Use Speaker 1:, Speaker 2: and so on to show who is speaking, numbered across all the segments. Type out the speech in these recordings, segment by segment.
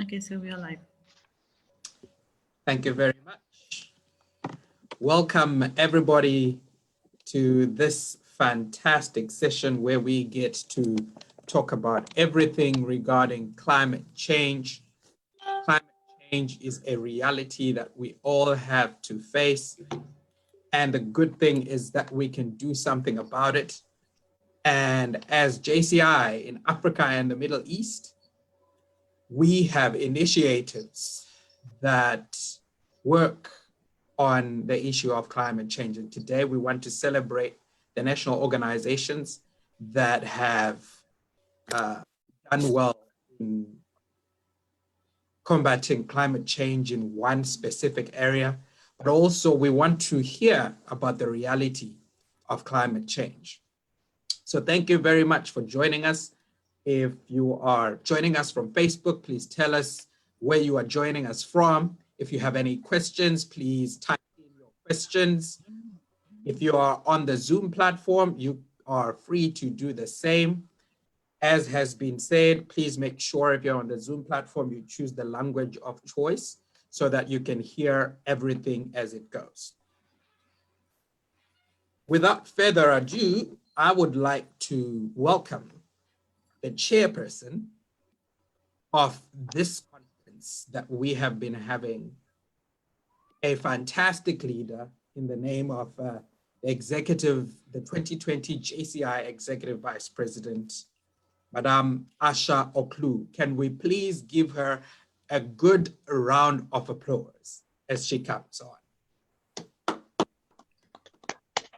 Speaker 1: Okay, so we are live.
Speaker 2: Thank you very much. Welcome everybody to this fantastic session where we get to talk about everything regarding climate change. Climate change is a reality that we all have to face. And the good thing is that we can do something about it. And as JCI in Africa and the Middle East, we have initiatives that work on the issue of climate change. And today we want to celebrate the national organizations that have done well in combating climate change in one specific area, but also we want to hear about the reality of climate change. So thank you very much for joining us. If you are joining us from Facebook, please tell us where you are joining us from. If you have any questions, please type in your questions. If you are on the Zoom platform, you are free to do the same. As has been said, please make sure if you're on the Zoom platform, you choose the language of choice so that you can hear everything as it goes. Without further ado, I would like to welcome the chairperson of this conference that we have been having, a fantastic leader in the name of the 2020 JCI Executive Vice President, Madame Asha Oklu. Can we please give her a good round of applause as she comes on?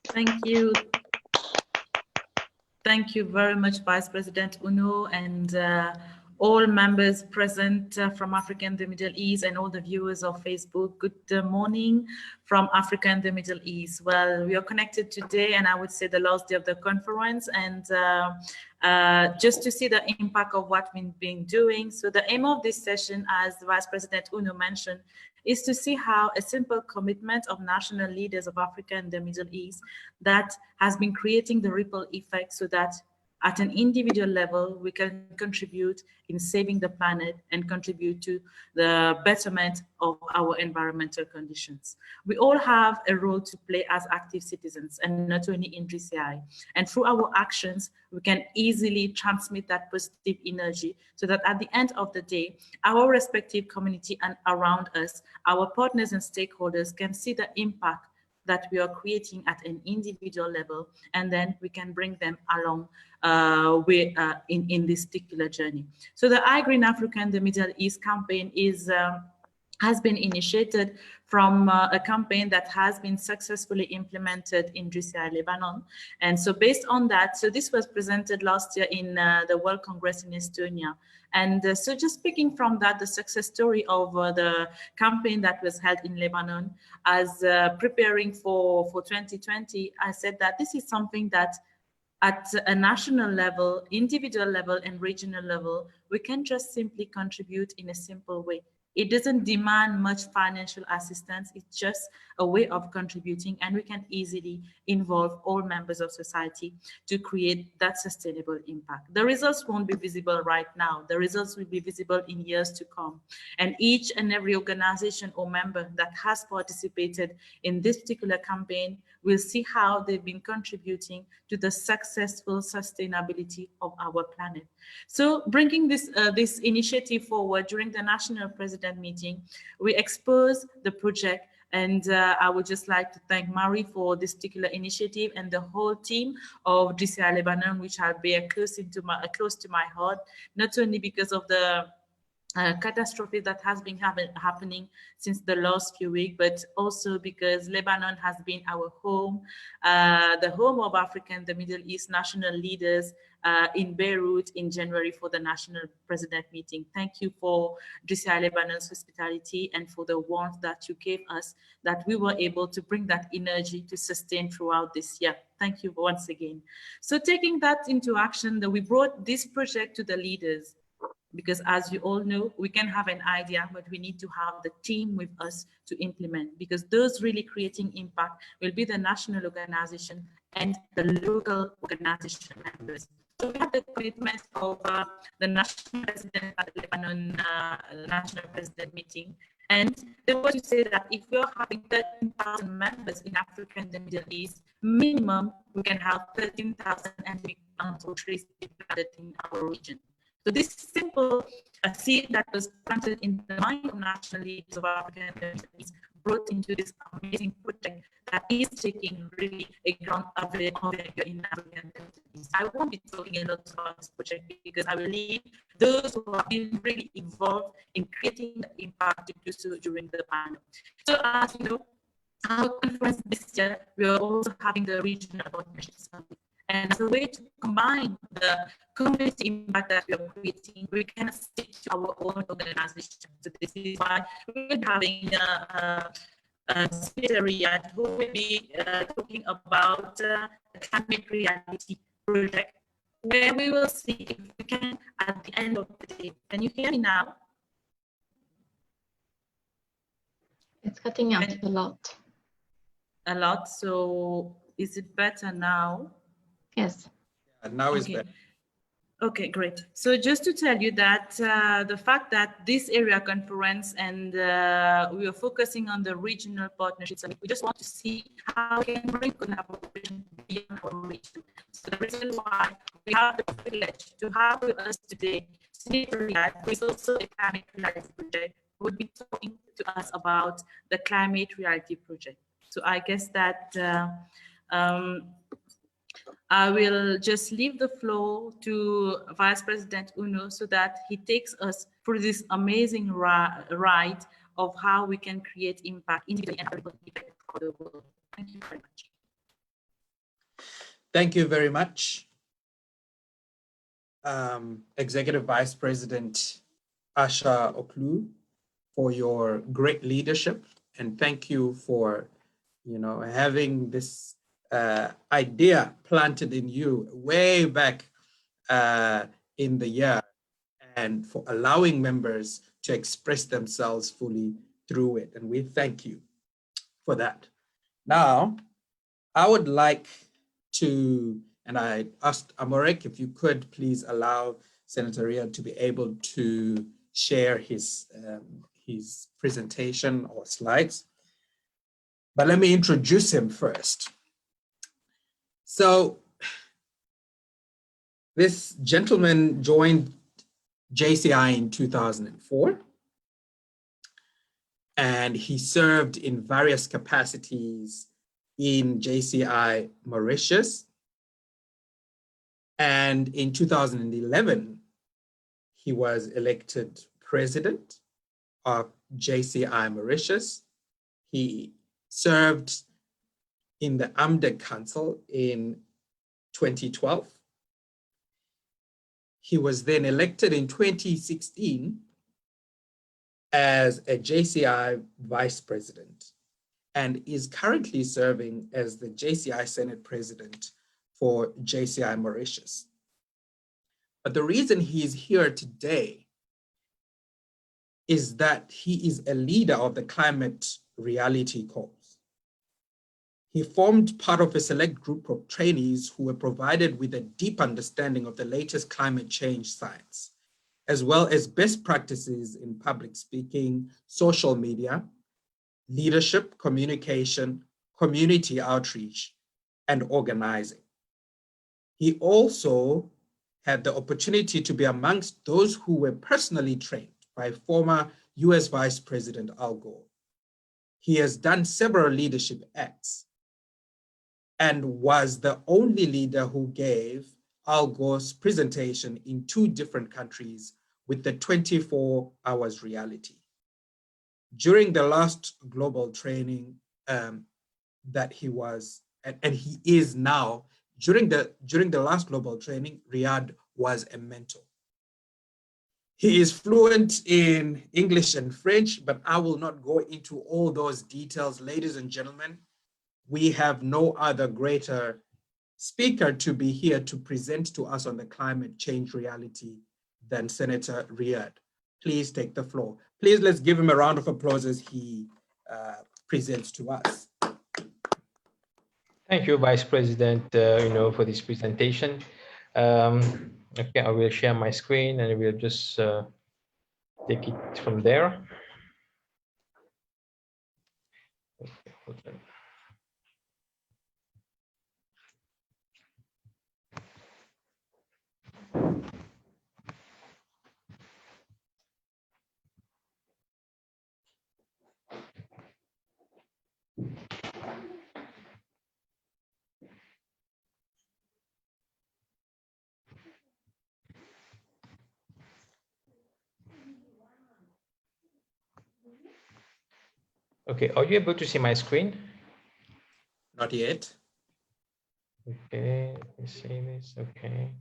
Speaker 1: Thank you. Thank you very much, Vice President Uno, and all members present from Africa and the Middle East, and all the viewers of Facebook. Good morning from Africa and the Middle East. Well, we are connected today, and I would say the last day of the conference, and just to see the impact of what we've been doing. So the aim of this session, as Vice President Uno mentioned, is to see how a simple commitment of national leaders of Africa and the Middle East that has been creating the ripple effect, so that at an individual level, we can contribute in saving the planet and contribute to the betterment of our environmental conditions. We all have a role to play as active citizens, and not only in GCI. And through our actions, we can easily transmit that positive energy so that at the end of the day, our respective community and around us, our partners and stakeholders can see the impact that we are creating at an individual level, and then we can bring them along in this particular journey. So the iGreen Africa and the Middle East campaign has been initiated from a campaign that has been successfully implemented in GCI Lebanon. And so based on that, so this was presented last year in the World Congress in Estonia. And so just speaking from that, the success story of the campaign that was held in Lebanon, as preparing for 2020, I said that this is something that at a national level, individual level, and regional level, we can just simply contribute in a simple way. It doesn't demand much financial assistance. It's just a way of contributing, and we can easily involve all members of society to create that sustainable impact. The results won't be visible right now. The results will be visible in years to come. And each and every organization or member that has participated in this particular campaign will see how they've been contributing to the successful sustainability of our planet. So bringing this initiative forward during the National President meeting, we exposed the project, and I would just like to thank Marie for this particular initiative and the whole team of GCI Lebanon, which are very close to my heart, not only because of the catastrophe that has been happening since the last few weeks, but also because Lebanon has been our home, the home of Africa and the Middle East national leaders in Beirut in January for the National President meeting. Thank you for GCI Lebanon's hospitality and for the warmth that you gave us, that we were able to bring that energy to sustain throughout this year. Thank you once again. So taking that into action, we brought this project to the leaders, because as you all know, we can have an idea, but we need to have the team with us to implement, because those really creating impact will be the national organization and the local organization members. So we have the commitment of the national president at the Lebanon national president meeting. And they were to say that if we are having 13,000 members in Africa and the Middle East, minimum we can have 13,000 endemic plant or trees planted in our region. So this simple seed that was planted in the mind of national leaders of Africa and the Middle East brought into this amazing project that is taking really a ground overview in Africa and the Middle East. I won't be talking a lot about this project because I believe those who have been really involved in creating the impact to do so during the panel. So as you know, our conference this year, we are also having the regional partnership summit. And as a way to combine the community impact that we are creating, we can stick to our own organization. So this is why we're having a secretary who will be talking about the climate reality project, where we will see if we can, at the end of the day. Can you hear me now?
Speaker 3: It's cutting out a lot.
Speaker 1: A lot. So is it better now?
Speaker 3: Yes.
Speaker 2: Now it's better.
Speaker 1: Okay, great. So just to tell you that the fact that this area conference and we are focusing on the regional partnerships, and we just want to see how we can bring collaboration beyond our region. So the reason why we have the privilege to have with us today, Senator Riyad, who is also a climate reality project, would be talking to us about the climate reality project. So I guess that I will just leave the floor to Vice President Uno so that he takes us through this amazing ride of how we can create impact individually and for the world. Thank you very much.
Speaker 2: Thank you very much, Executive Vice President Asha Oklu, for your great leadership, and thank you for, having this idea planted in you way back in the year, and for allowing members to express themselves fully through it. And we thank you for that. Now, I would like to, and I asked Amorek if you could please allow Senator Riyad to be able to share his presentation or slides. But let me introduce him first. So this gentleman joined JCI in 2004, and he served in various capacities in JCI Mauritius. And in 2011, he was elected president of JCI Mauritius. He served in the AMDEC Council in 2012. He was then elected in 2016 as a JCI vice president and is currently serving as the JCI Senate president for JCI Mauritius. But the reason he is here today is that he is a leader of the climate reality cause. He formed part of a select group of trainees who were provided with a deep understanding of the latest climate change science, as well as best practices in public speaking, social media, leadership, communication, community outreach, and organizing. He also had the opportunity to be amongst those who were personally trained by former US Vice President Al Gore. He has done several leadership acts and was the only leader who gave Al Gore's presentation in 2 different countries with the 24 hours reality. During the last global training that he was, and he is now, during the last global training, Riyad was a mentor. He is fluent in English and French, but I will not go into all those details. Ladies and gentlemen, we have no other greater speaker to be here to present to us on the climate change reality than Senator Riyad. Please take the floor. Please, let's give him a round of applause as he presents to us.
Speaker 4: Thank you, Vice President, for this presentation. Okay, I will share my screen and we'll just take it from there. Okay. Okay, are you able to see my screen?
Speaker 2: Not yet.
Speaker 4: Okay, let me see this. Okay.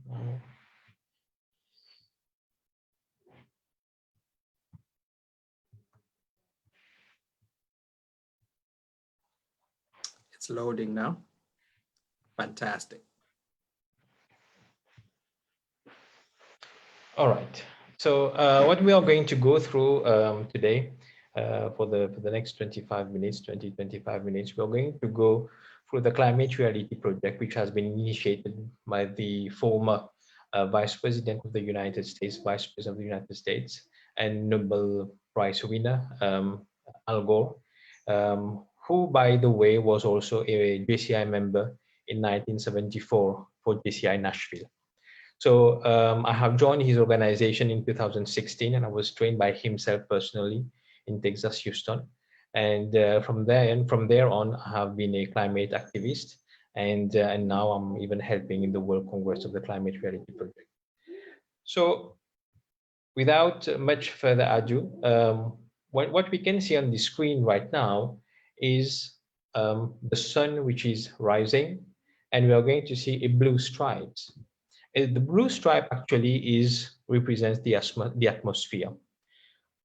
Speaker 2: It's loading now. Fantastic.
Speaker 4: All right. So what we are going to go through today for the next 25 minutes, 25 minutes, we're going to go through the Climate Reality Project, which has been initiated by the former Vice President of the United States, Vice President of the United States, and Nobel Prize winner, Al Gore, who, by the way, was also a JCI member in 1974 for JCI Nashville. So I have joined his organization in 2016, and I was trained by himself personally in Texas, Houston. And from there on, I have been a climate activist, and now I'm even helping in the World Congress of the Climate Reality Project. So without much further ado, what we can see on the screen right now is the sun, which is rising, and we are going to see a blue stripes. The blue stripe actually represents the atmosphere.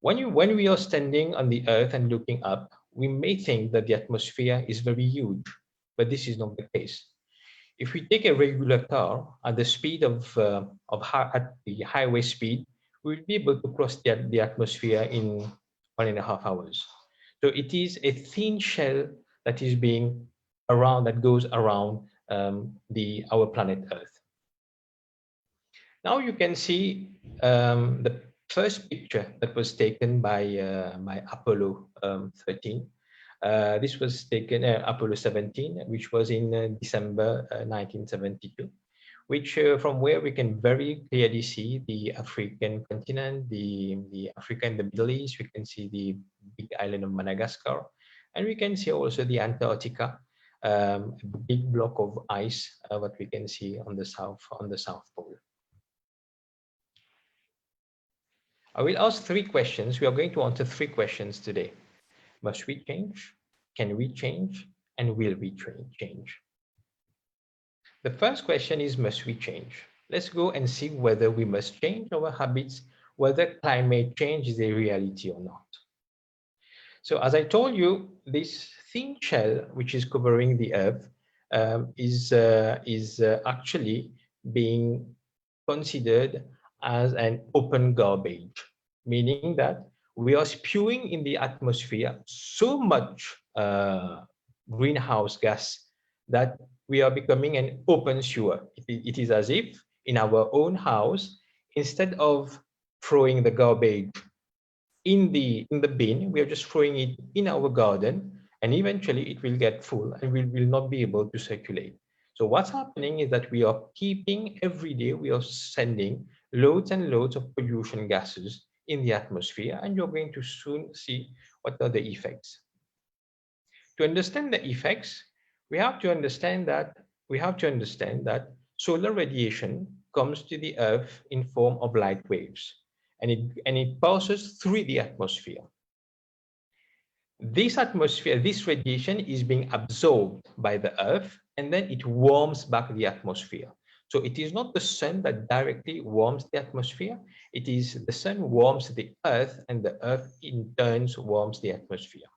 Speaker 4: When we are standing on the earth and looking up, we may think that the atmosphere is very huge, but this is not the case. If we take a regular car at the speed at the highway speed, we'll be able to cross the atmosphere in 1.5 hours. So it is a thin shell that is that goes around our planet Earth. Now you can see the first picture that was taken by Apollo 13. This was taken Apollo 17, which was in December 1972, which from where we can very clearly see the African continent, the Africa and the Middle East. We can see the big island of Madagascar, and we can see also the Antarctica, a big block of ice, what we can see on the South Pole. I will ask 3 questions. We are going to answer 3 questions today. Must we change? Can we change? And will we change? The first question is, must we change? Let's go and see whether we must change our habits, whether climate change is a reality or not. So as I told you, this thin shell, which is covering the Earth, is actually being considered as an open garbage, meaning that we are spewing in the atmosphere so much greenhouse gas that we are becoming an open sewer. It is as if in our own house, instead of throwing the garbage in the bin, we are just throwing it in our garden, and eventually it will get full and we will not be able to circulate. So what's happening is that we are keeping every day, we are sending loads and loads of pollution gases in the atmosphere, and you're going to soon see what are the effects. To understand the effects, we have to understand that solar radiation comes to the Earth in form of light waves, and it passes through the atmosphere. This radiation is being absorbed by the Earth, and then it warms back the atmosphere. So it is not the sun that directly warms the atmosphere. It is the sun warms the Earth, and the Earth in turn warms the atmosphere.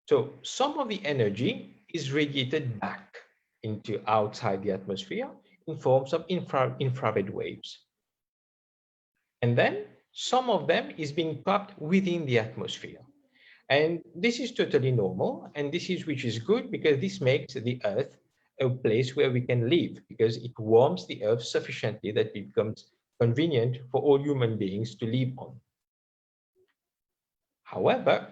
Speaker 4: So some of the energy is radiated back into outside the atmosphere in forms of infrared waves. And then some of them is being trapped within the atmosphere. And this is totally normal, and this is which is good because this makes the Earth a place where we can live, because it warms the earth sufficiently that it becomes convenient for all human beings to live on. However,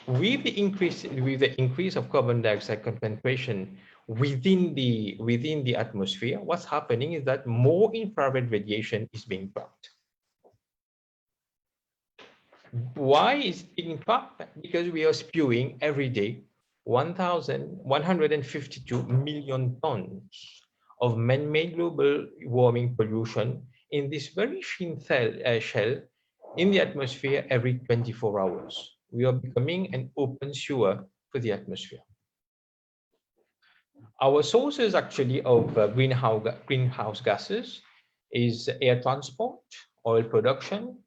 Speaker 4: with the increase of carbon dioxide concentration within the atmosphere, what's happening is that more infrared radiation is being trapped. Why is it being trapped? Because we are spewing every day 1,152 million tons of man-made global warming pollution in this very thin shell in the atmosphere every 24 hours. We are becoming an open sewer for the atmosphere. Our sources actually of greenhouse gases is air transport, oil production,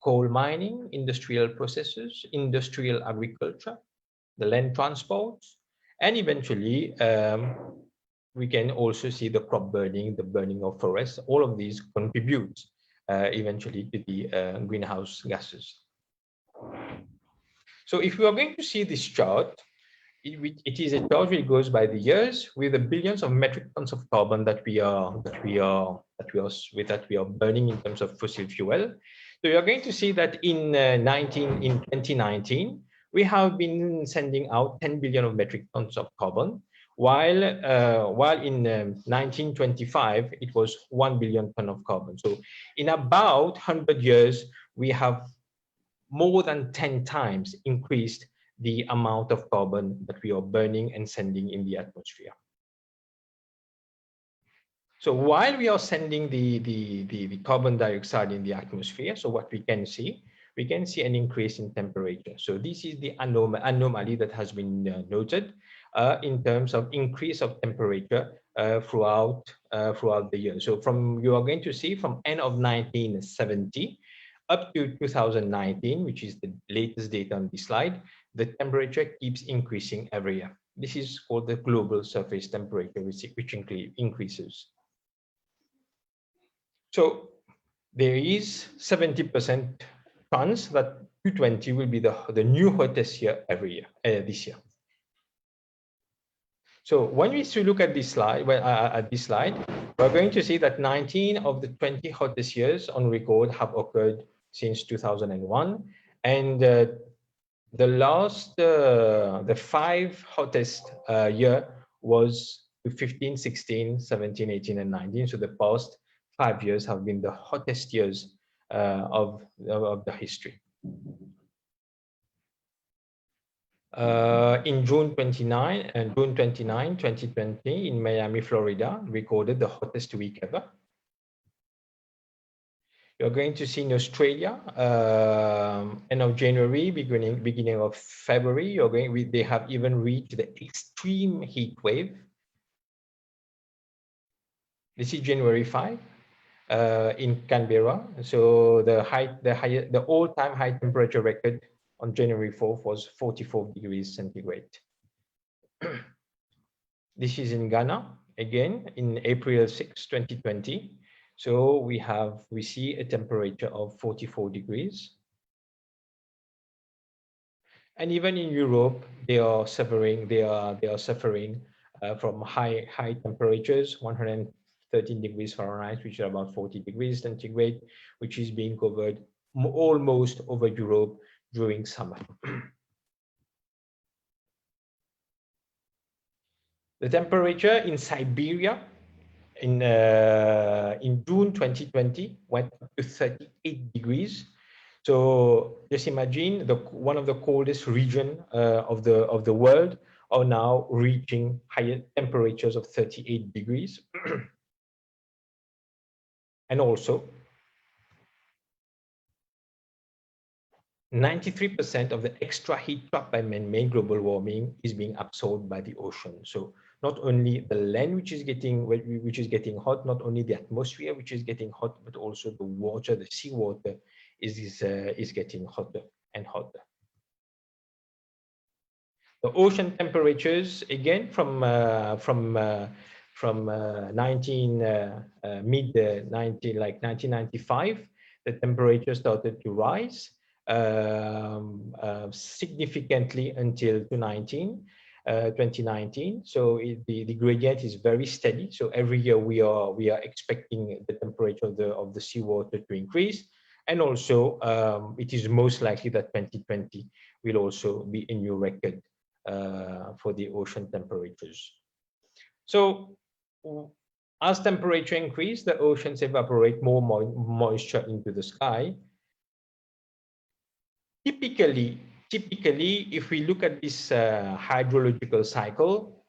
Speaker 4: coal mining, industrial processes, industrial agriculture, the land transport, and eventually we can also see the crop burning, the burning of forests. All of these contribute eventually to the greenhouse gases. So if we are going to see this chart, it is a chart which goes by the years with the billions of metric tons of carbon that we are burning in terms of fossil fuel. So you are going to see that in 2019 we have been sending out 10 billion of metric tons of carbon, while in 1925 it was 1 billion ton of carbon. So in about 100 years we have more than 10 times increased the amount of carbon that we are burning and sending in the atmosphere. So while we are sending the carbon dioxide in the atmosphere, so what we can see an increase in temperature. So this is the anomaly that has been noted in terms of increase of temperature throughout the year. So you are going to see from end of 1970 up to 2019, which is the latest data on this slide, the temperature keeps increasing every year. This is called the global surface temperature, which increases. So there is 70% chance that 2020 will be the new hottest year every year, this year. So when we look at this slide, we're going to see that 19 of the 20 hottest years on record have occurred since 2001, and the 5 hottest year was 15, 16, 17, 18, and 19. So the past 5 years have been the hottest years of the history. In June 29, 2020, in Miami, Florida, recorded the hottest week ever. You're going to see in Australia, end of January, beginning of February, they have even reached the extreme heat wave. This is January 5 in Canberra. So the all-time high temperature record on January 4th was 44 degrees centigrade. This is in Ghana, again, in April 6, 2020. So we see a temperature of 44 degrees. And even in Europe, they are suffering from high temperatures, 113 degrees Fahrenheit, which are about 40 degrees centigrade, which is being covered almost over Europe during summer. The temperature in Siberia in June 2020 went up to 38 degrees. So just imagine one of the coldest regions of the world are now reaching higher temperatures of 38 degrees. And also 93% of the extra heat trapped by man-made global warming is being absorbed by the ocean. So not only the land which is getting hot, not only the atmosphere which is getting hot, but also the water, the seawater is getting hotter and hotter. The ocean temperatures, again, from mid 1995, the temperature started to rise significantly until 2019, 2019. So the gradient is very steady. So every year we are expecting the temperature of the seawater to increase. And also it is most likely that 2020 will also be a new record for the ocean temperatures. So as temperature increase, the oceans evaporate more moisture into the sky. Typically, if we look at this hydrological cycle,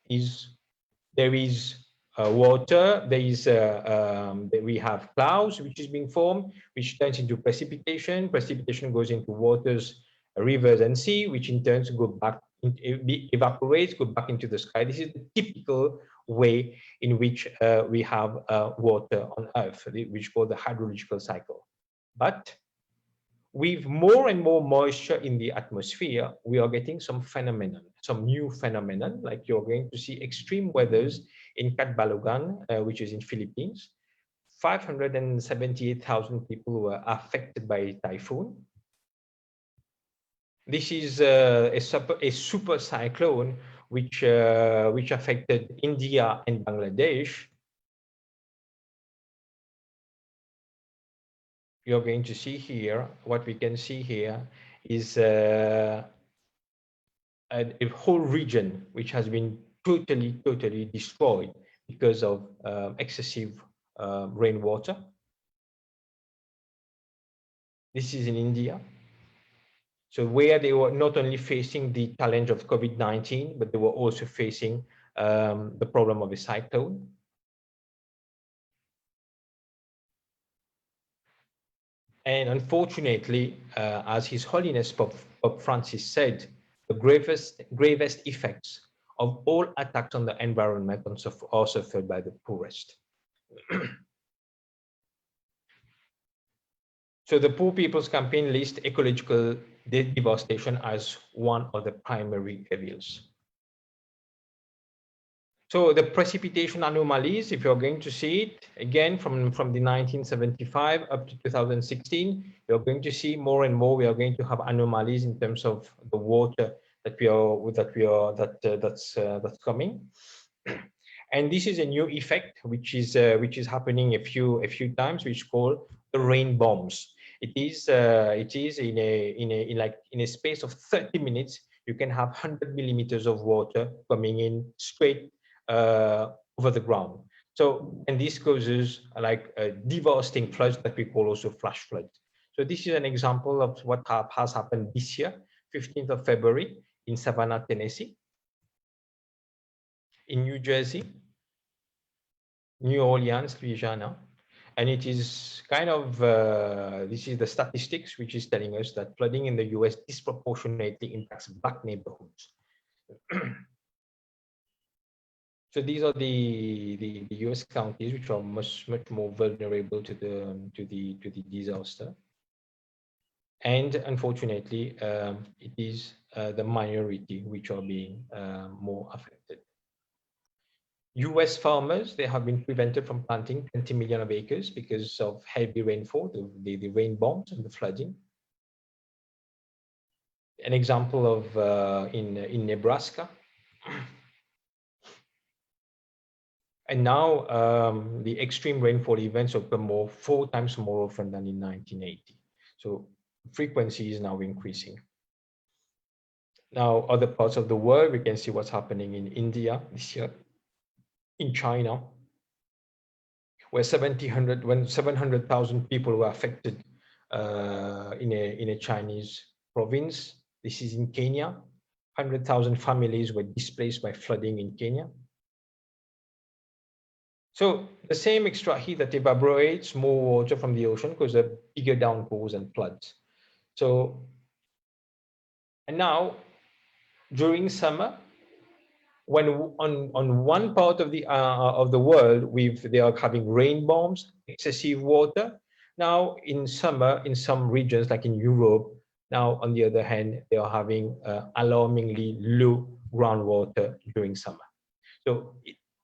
Speaker 4: there is water, we have clouds which is being formed, which turns into precipitation. Precipitation goes into waters, rivers, and sea, which in turn evaporates, go back into the sky. This is the typical way in which we have water on Earth, which is called the hydrological cycle. But with more and more moisture in the atmosphere, we are getting some new phenomenon, like you're going to see extreme weathers in Catbalogan, which is in Philippines. 578,000 people were affected by a typhoon. This is a super cyclone which affected India and Bangladesh. You're going to see here, what we can see here is a whole region which has been totally destroyed because of excessive rainwater. This is in India. So where they were not only facing the challenge of COVID-19, but they were also facing the problem of a cyclone. And unfortunately, as His Holiness Pope Francis said, the gravest effects of all attacks on the environment are suffered by the poorest. So the Poor People's Campaign lists ecological devastation as one of the primary evils. So the precipitation anomalies, if you're going to see it, again, from the 1975 up to 2016, you're going to see more and more, we are going to have anomalies in terms of the water that's coming. And this is a new effect, which is happening a few times, which is called the rain bombs. It is in a space of 30 minutes, you can have 100 millimeters of water coming in straight over the ground. So, and this causes like devastating floods that we call also flash floods. So this is an example of what has happened this year, 15th of February in Savannah, Tennessee, in New Jersey, New Orleans, Louisiana. And it is kind of, this is the statistics, which is telling us that flooding in the US disproportionately impacts Black neighborhoods. So these are the US counties which are much more vulnerable to the disaster. And unfortunately, it is the minority which are being more affected. US farmers, they have been prevented from planting 20 million of acres because of heavy rainfall, the rain bombs and the flooding. An example of in Nebraska. And now the extreme rainfall events occur 4 times more often than in 1980. So frequency is now increasing. Now, other parts of the world, we can see what's happening in India this year, in China, where 700,000 people were affected in a Chinese province. This is in Kenya. 100,000 families were displaced by flooding in Kenya. So the same extra heat that evaporates more water from the ocean causes bigger downpours and floods. So, and now during summer, when on one part of the world they are having rain bombs, excessive water. Now in summer, in some regions like in Europe, now on the other hand, they are having alarmingly low groundwater during summer. So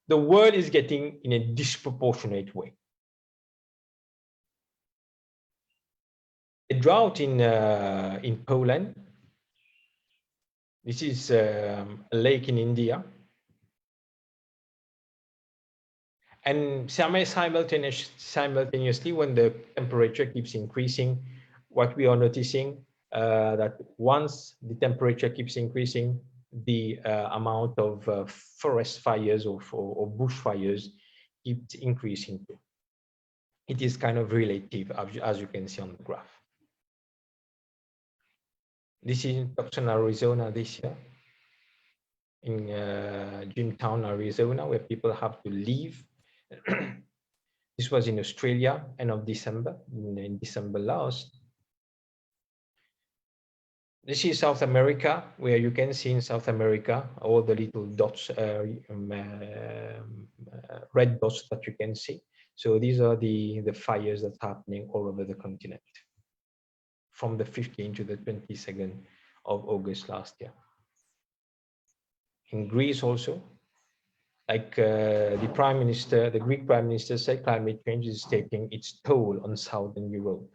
Speaker 4: the world is getting in a disproportionate way. A drought in Poland. This is a lake in India. And simultaneously, when the temperature keeps increasing, what we are noticing that once the temperature keeps increasing, the amount of forest fires or bushfires keeps increasing too. It is kind of relative, as you can see on the graph. This is in Tucson, Arizona this year, in Jimtown, Arizona, where people have to leave. This was in Australia, end of December, in December last. This is South America, where you can see in South America all the little dots, red dots that you can see. So these are the fires that's happening all over the continent from the 15th to the 22nd of August last year. In Greece also, like the Prime Minister, the Greek Prime Minister said, climate change is taking its toll on Southern Europe.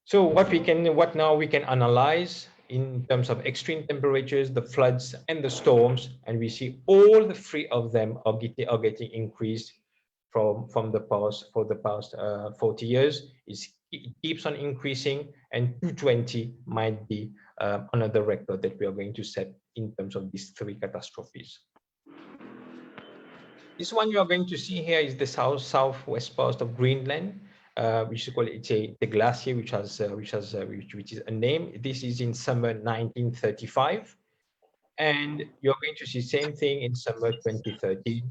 Speaker 4: So what now we can analyze in terms of extreme temperatures, the floods and the storms, and we see all the three of them are getting increased from the past 40 years. It keeps on increasing, and 220 might be another record that we are going to set in terms of these three catastrophes. This one you are going to see here is the southwest part of Greenland, which is called the glacier, which is a name. This is in summer 1935, and you're going to see same thing in summer 2013.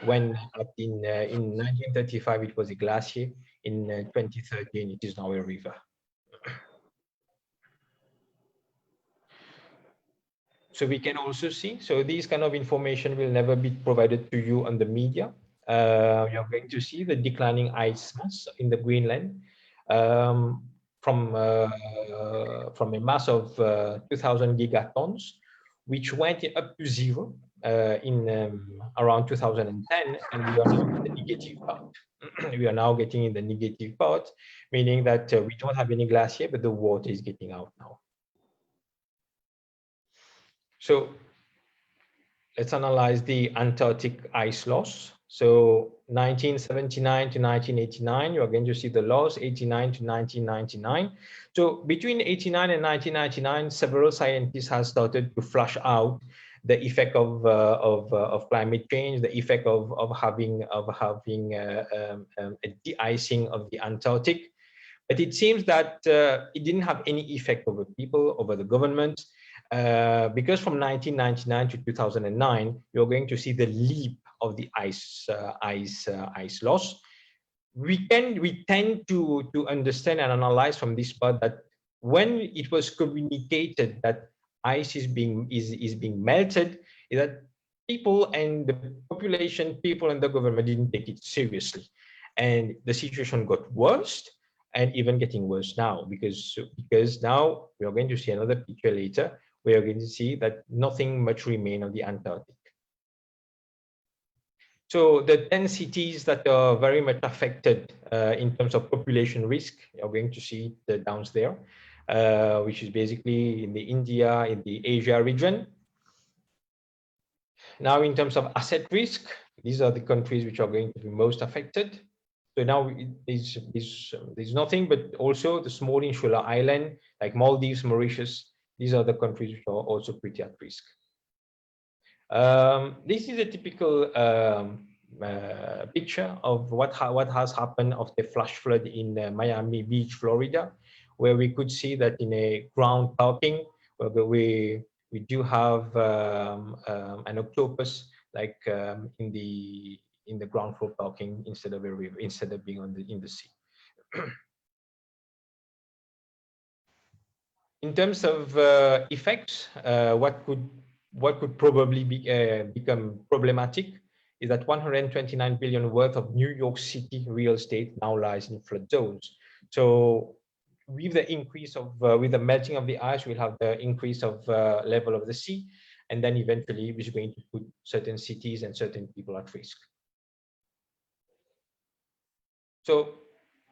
Speaker 4: When in 1935 it was a glacier, in 2013 it is now a river. So we can also see, so these kind of information will never be provided to you on the media. You're going to see the declining ice mass in the Greenland from a mass of 2,000 gigatons, which went up to zero in around 2010, and we are now in the negative part. We are now getting in the negative part, meaning that we don't have any glacier, but the water is getting out now. So let's analyze the Antarctic ice loss. So 1979 to 1989, you are going to see the loss, 89 to 1999. So between 89 and 1999, several scientists have started to flush out the effect of climate change, the effect of having a de-icing of the Antarctic. But it seems that it didn't have any effect over people, over the government. Because from 1999 to 2009, you're going to see the leap of the ice loss. We tend to understand and analyze from this part that when it was communicated that ice is being melted, is that people and the population, people and the government didn't take it seriously, and the situation got worse. And even getting worse now, because now we are going to see another picture later, we are going to see that nothing much remains on the Antarctic. So the 10 cities that are very much affected in terms of population risk, you're going to see the downs there, which is basically in the India, in the Asia region. Now, in terms of asset risk, these are the countries which are going to be most affected. So now there's nothing, but also the small insular island like Maldives, Mauritius. These are the countries which are also pretty at risk. This is a typical picture of what has happened of the flash flood in Miami Beach, Florida, where we could see that in a ground parking, where we do have an octopus like in the ground floor parking instead of a river, instead of being in the sea. In terms of effects, what could probably become problematic is that 129 billion worth of New York City real estate now lies in flood zones. So with the increase of, with the melting of the ice, we'll have the increase of level of the sea, and then eventually which is going to put certain cities and certain people at risk. So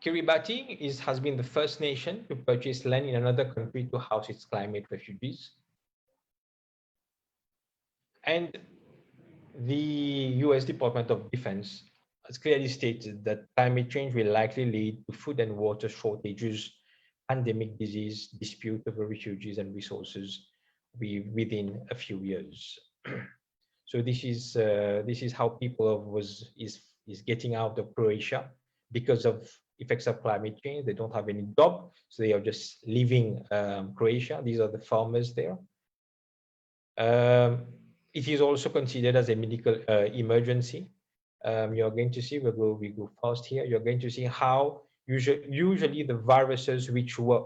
Speaker 4: Kiribati has been the first nation to purchase land in another country to house its climate refugees. And the US Department of Defense has clearly stated that climate change will likely lead to food and water shortages, pandemic disease, dispute over refugees and resources within a few years. So this is how people is getting out of Croatia because of effects of climate change. They don't have any job, so they are just leaving Croatia. These are the farmers there. It is also considered as a medical emergency. You're going to see, we go fast here. You're going to see how usually the viruses which were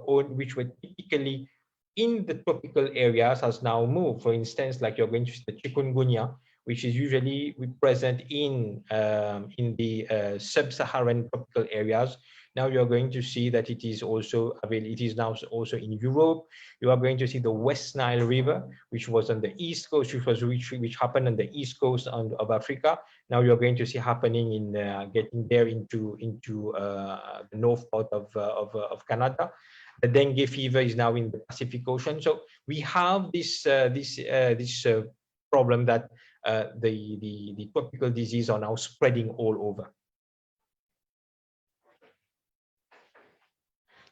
Speaker 4: typically in the tropical areas has now moved. For instance, like you're going to see the chikungunya, which is usually present in the sub-Saharan tropical areas. Now you're going to see that it is also available. It is now also in Europe. You are going to see the West Nile River, which was on the east coast, which happened on the east coast of Africa. Now you're going to see happening in getting there into the north part of Canada. The dengue fever is now in the Pacific Ocean. So we have this problem that the tropical disease are now spreading all over.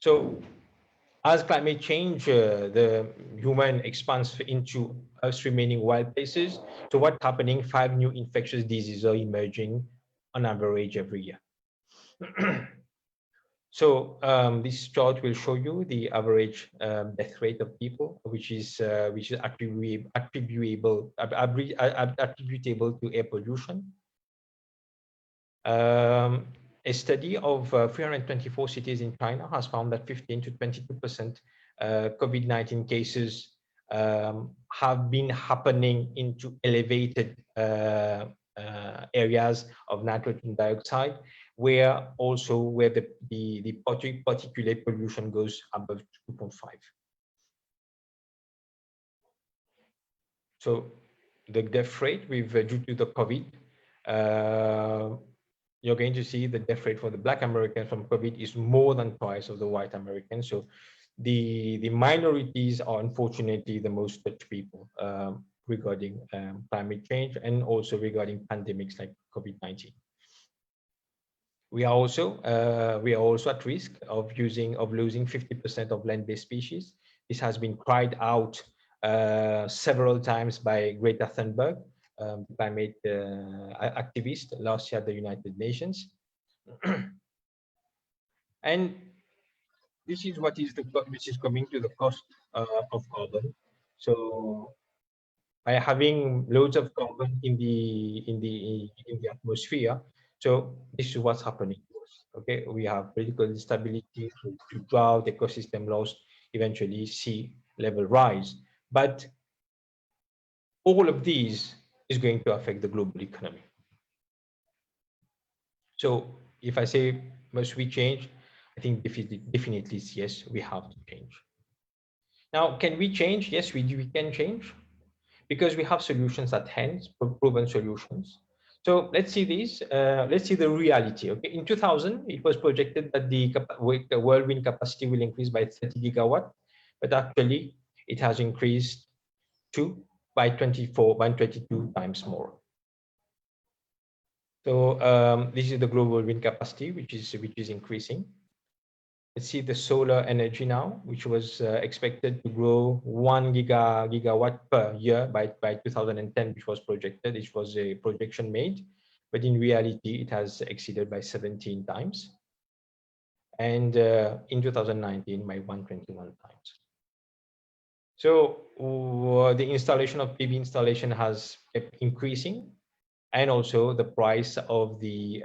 Speaker 4: So as climate change, the human expands into Earth's remaining wild places. So what's happening? 5 new infectious diseases are emerging on average every year. So this chart will show you the average death rate of people, which is attributable to air pollution. A study of 324 cities in China has found that 15 to 22% COVID-19 cases have been happening into elevated areas of nitrogen dioxide, where the particulate pollution goes above 2.5. So the death rate due to the COVID, you're going to see the death rate for the Black Americans from COVID is more than twice of the white Americans. So the minorities are unfortunately the most touched people regarding climate change and also regarding pandemics like COVID-19. We are also at risk of losing 50% of land-based species. This has been cried out several times by Greta Thunberg, climate activist last year at the United Nations. And this is which is coming to the cost of carbon. So by having loads of carbon in the atmosphere, so this is what's happening to us. Okay, we have political instability, drought, ecosystem loss, eventually sea level rise. But all of these is going to affect the global economy. So if I say, must we change? I think definitely yes, we have to change. Now, can we change? Yes, we can change because we have solutions at hand, proven solutions. So let's see these. Let's see the reality. Okay, in 2000, it was projected that the world wind capacity will increase by 30 gigawatt, but actually it has increased by 22 times more. So this is the global wind capacity, which is increasing. Let's see the solar energy now, which was expected to grow 1 gigawatt per year by 2010, which was projected. It was a projection made, but in reality, it has exceeded by 17 times. And in 2019, by 121 times. So the installation of PV installation has kept increasing, and also the price of the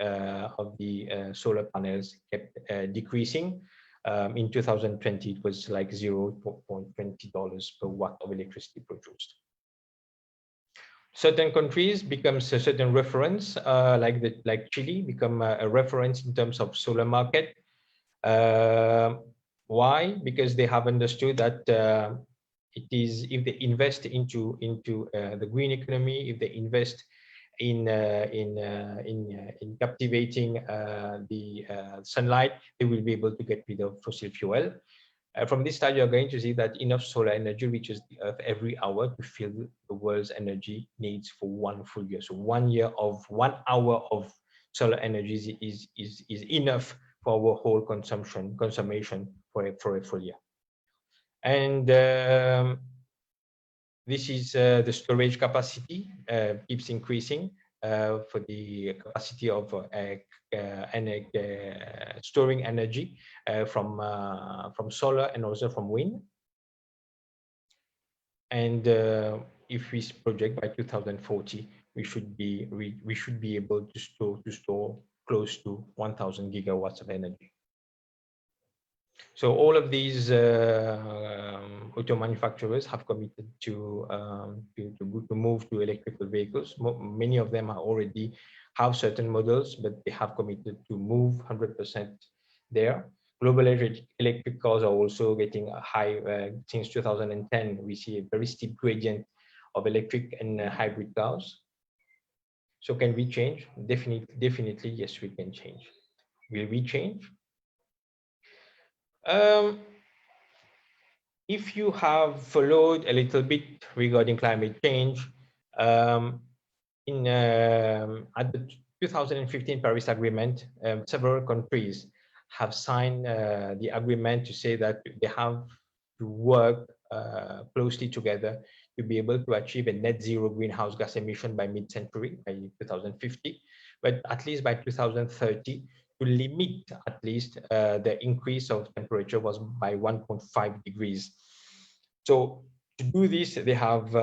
Speaker 4: solar panels kept decreasing. In 2020, it was like $0.20 per watt of electricity produced. Certain countries become a certain reference, like Chile, become a reference in terms of solar market. Why? Because they have understood that it is if they invest into the green economy, if they invest in captivating the sunlight, they will be able to get rid of fossil fuel. From this slide, you're going to see that enough solar energy reaches the Earth every hour to fill the world's energy needs for 1 full year. So 1 year of 1 hour of solar energy is enough for our whole consumption for a full year. And this is the storage capacity keeps increasing for the capacity of storing energy from solar and also from wind. And if we project by 2040, we should be able to store close to 1,000 gigawatts of energy. So all of these auto manufacturers have committed to move to electrical vehicles. Many of them already have certain models, but they have committed to move 100% there. Global electric cars are also getting a high. Since 2010, we see a very steep gradient of electric and hybrid cars. So can we change? Definitely, yes, we can change. Will we change? If you have followed a little bit regarding climate change, at the 2015 Paris Agreement, several countries have signed the agreement to say that they have to work closely together to be able to achieve a net zero greenhouse gas emission by mid-century, by 2050, but at least by 2030, to limit at least the increase of temperature was by 1.5 degrees. So to do this, they have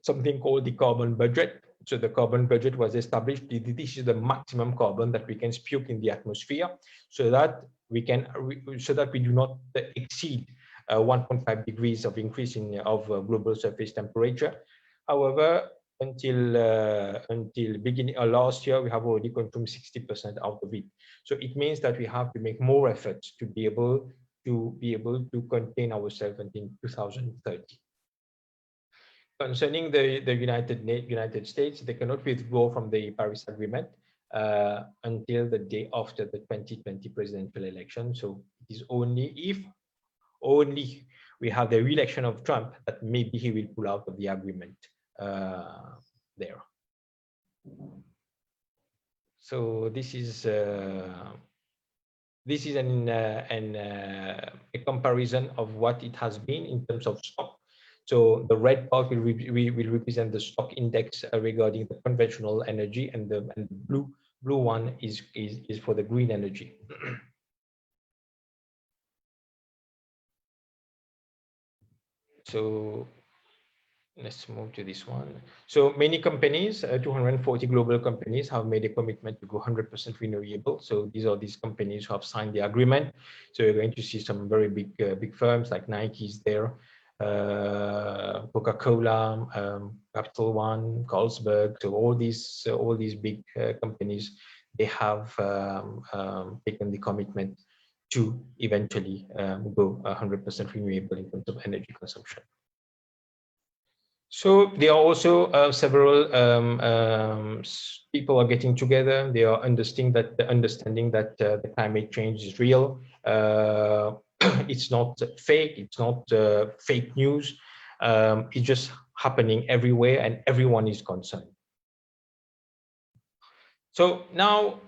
Speaker 4: something called the carbon budget. So the carbon budget was established. This is the maximum carbon that we can spew in the atmosphere, so that we do not exceed 1.5 degrees of increase of global surface temperature. However, until beginning last year, we have already consumed 60% out of it. So it means that we have to make more efforts to be able to contain ourselves until 2030. Concerning the United States, they cannot withdraw from the Paris Agreement until the day after the 2020 presidential election. So it is only if we have the re-election of Trump that maybe he will pull out of the agreement there. So this is a comparison of what it has been in terms of stock. So the red part will represent the stock index regarding the conventional energy, and the blue one is for the green energy. So let's move to this one. So many companies, 240 global companies, have made a commitment to go 100% renewable. So these companies who have signed the agreement. So you're going to see some very big firms like Nike's there, Coca-Cola, Capital One, Carlsberg. So all these big companies, they have taken the commitment to eventually go 100% renewable in terms of energy consumption. So there are also several people are getting together. They are understanding that the climate change is real. It's not fake. It's not fake news. It's just happening everywhere, and everyone is concerned. So now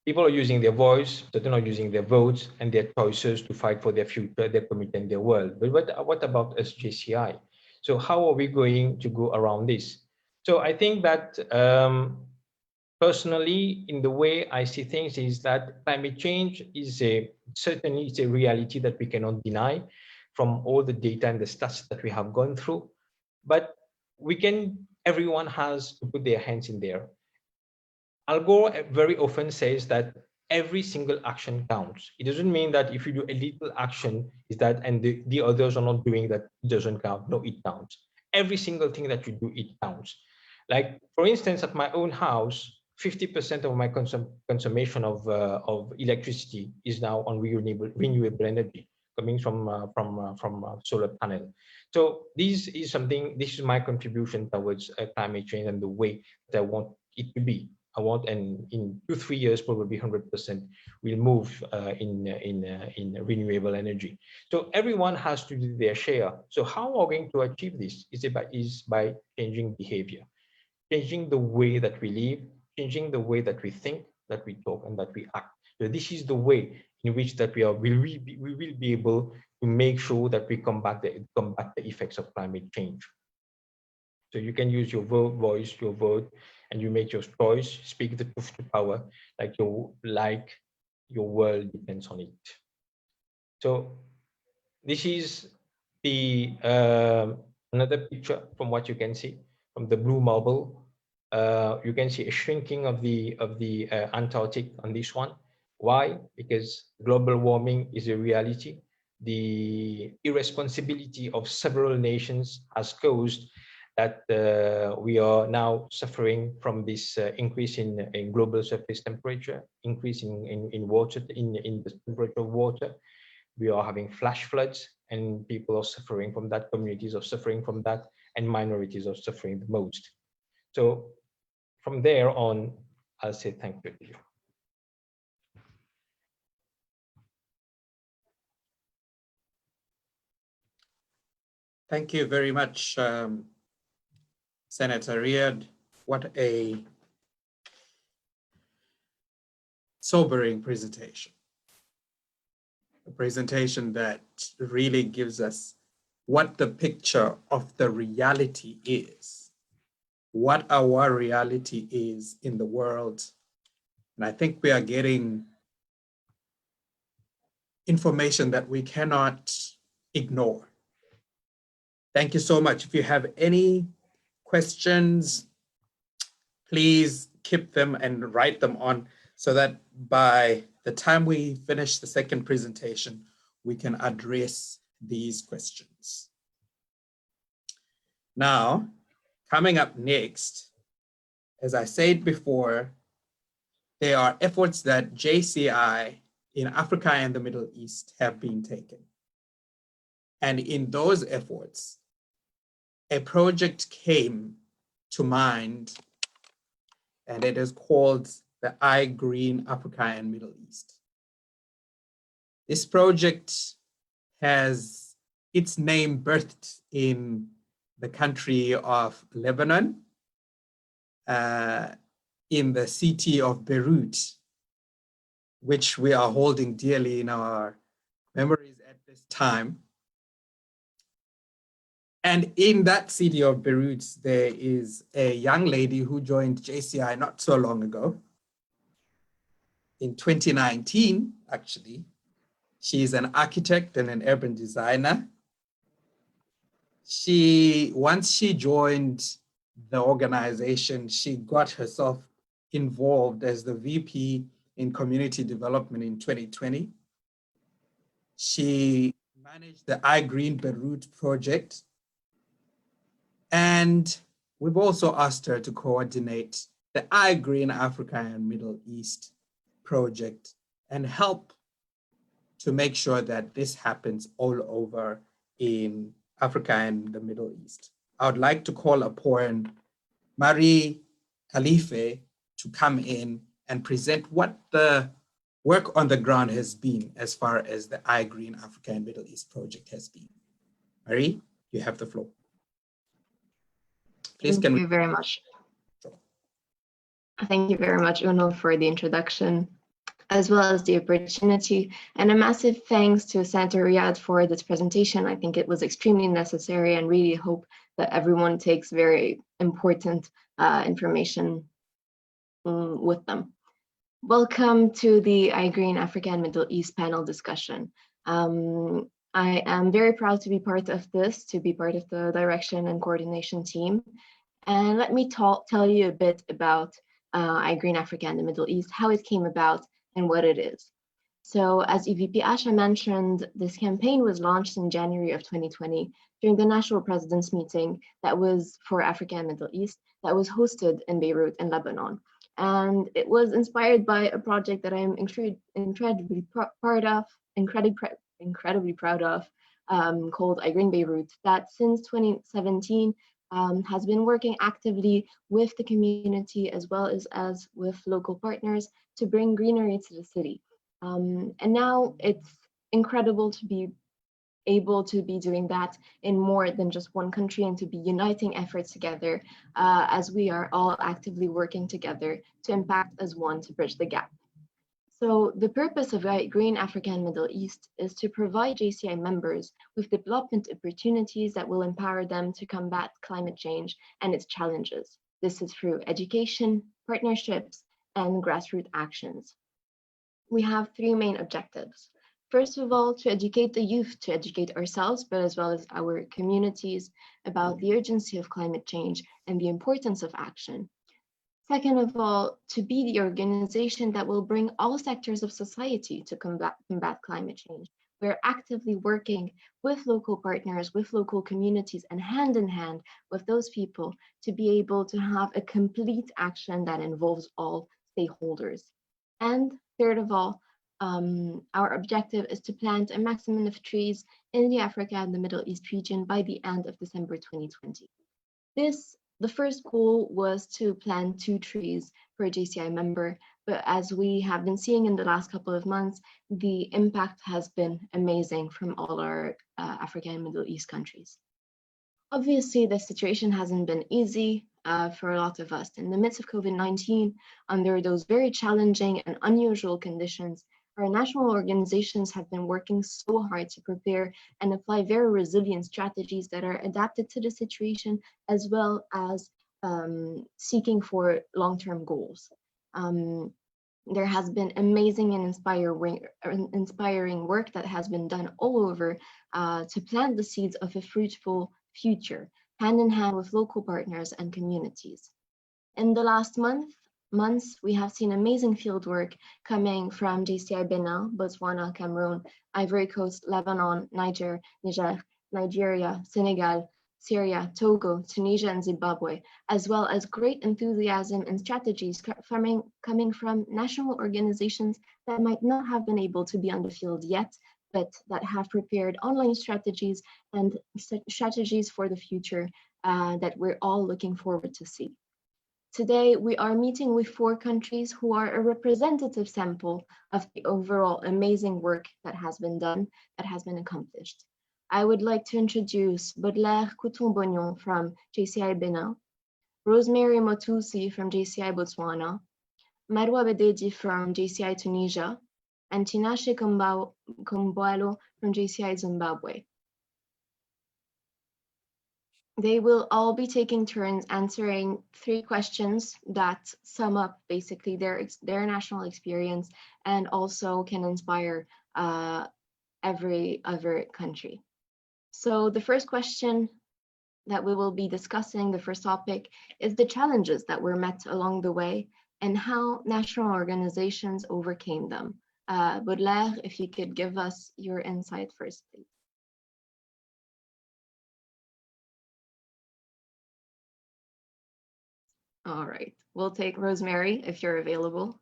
Speaker 4: people are using their voice, certain are using their votes and their choices to fight for their future, their community, and their world. But what about us, JCI? So how are we going to go around this? So I think that personally, in the way I see things, is that climate change is certainly a reality that we cannot deny from all the data and the stats that we have gone through. But everyone has to put their hands in there. Al Gore very often says that every single action counts. It doesn't mean that if you do a little action is that, and the others are not doing that, it doesn't count. No, it counts. Every single thing that you do, it counts. Like, for instance, at my own house, 50% of my consumption of electricity is now on renewable energy. coming from solar panel. So this is something. This is my contribution towards climate change and the way that I want it to be. I want, and in 2-3 years, probably 100% will move in renewable energy. So everyone has to do their share. So how are we going to achieve this? Is by changing behavior, changing the way that we live, changing the way that we think, that we talk, and that we act. So this is the way in which that we will be able to make sure that we combat the effects of climate change. So you can use your voice, your vote, and you make your choice, speak the truth to power, like your world depends on it. So this is the another picture from what you can see from the blue marble. You can see a shrinking of the Antarctic on this one. Why? Because global warming is a reality. The irresponsibility of several nations has caused that we are now suffering from this increase in global surface temperature, increase in water, in the temperature of water. We are having flash floods, and people are suffering from that, communities are suffering from that, and minorities are suffering the most. So from there on, I'll say thank you to you.
Speaker 2: Thank you very much, Senator Riyad. What a sobering presentation. A presentation that really gives us what the picture of the reality is, what our reality is in the world. And I think we are getting information that we cannot ignore. Thank you so much. If you have any questions, please keep them and write them on so that by the time we finish the second presentation, we can address these questions. Now, coming up next, as I said before, there are efforts that JCI in Africa and the Middle East have been taken. And in those efforts, a project came to mind, and it is called the iGreen Africa and Middle East. This project has its name birthed in the country of Lebanon, in the city of Beirut, which we are holding dearly in our memories at this time. And in that city of Beirut, there is a young lady who joined JCI not so long ago. In 2019, actually. She's an architect and an urban designer. Once she joined the organization, she got herself involved as the VP in community development in 2020. She managed the iGreen Beirut project. And we've also asked her to coordinate the iGreen Africa and Middle East project and help to make sure that this happens all over in Africa and the Middle East. I would like to call upon Marie Khalife to come in and present what the work on the ground has been as far as the iGreen Africa and Middle East project has been. Marie, you have the floor. Please,
Speaker 3: Thank you very much. Thank you very much, Uno, for the introduction, as well as the opportunity. And a massive thanks to Senator Riyad for this presentation. I think it was extremely necessary, and really hope that everyone takes very important information with them. Welcome to the iGreen Africa and Middle East panel discussion. I am very proud to be part of this, to be part of the direction and coordination team. And let me tell you a bit about iGreen Africa and the Middle East, how it came about and what it is. So as EVP Asha mentioned, this campaign was launched in January of 2020 during the National President's meeting that was for Africa and Middle East that was hosted in Beirut in Lebanon. And it was inspired by a project that I'm incredibly incredibly proud of, called iGreen Beirut, that since 2017 has been working actively with the community as well as with local partners to bring greenery to the city. And now it's incredible to be able to be doing that in more than just one country and to be uniting efforts together as we are all actively working together to impact as one to bridge the gap. So the purpose of iGreen Africa and Middle East is to provide JCI members with development opportunities that will empower them to combat climate change and its challenges. This is through education, partnerships, and grassroots actions. We have three main objectives. First of all, to educate the youth, to educate ourselves, but as well as our communities about the urgency of climate change and the importance of action. Second of all, to be the organization that will bring all sectors of society to combat climate change. We're actively working with local partners, with local communities, and hand in hand with those people to be able to have a complete action that involves all stakeholders. And third of all, our objective is to plant a maximum of trees in the Africa and the Middle East region by the end of December 2020. The first goal was to plant 2 trees per JCI member, but as we have been seeing in the last couple of months, the impact has been amazing from all our Africa and Middle East countries. Obviously, the situation hasn't been easy for a lot of us. In the midst of COVID-19, under those very challenging and unusual conditions, our national organizations have been working so hard to prepare and apply very resilient strategies that are adapted to the situation, as well as seeking for long-term goals. There has been amazing and inspiring work that has been done all over to plant the seeds of a fruitful future, hand in hand with local partners and communities. In the last months, we have seen amazing fieldwork coming from JCI Benin, Botswana, Cameroon, Ivory Coast, Lebanon, Niger, Nigeria, Senegal, Syria, Togo, Tunisia, and Zimbabwe, as well as great enthusiasm and strategies coming from national organizations that might not have been able to be on the field yet, but that have prepared online strategies and strategies for the future that we're all looking forward to see. Today, we are meeting with 4 countries who are a representative sample of the overall amazing work that has been done, that has been accomplished. I would like to introduce Baudelaire Couton-Bognon from JCI Benin, Rosemary Motusi from JCI Botswana, Marwa Bededi from JCI Tunisia, and Tinashe Komboalo from JCI Zimbabwe. They will all be taking turns answering 3 questions that sum up basically their national experience and also can inspire every other country. So the first question that we will be discussing, the first topic, is the challenges that were met along the way and how national organizations overcame them. Baudelaire, if you could give us your insight first, please. All right, we'll take Rosemary if you're available.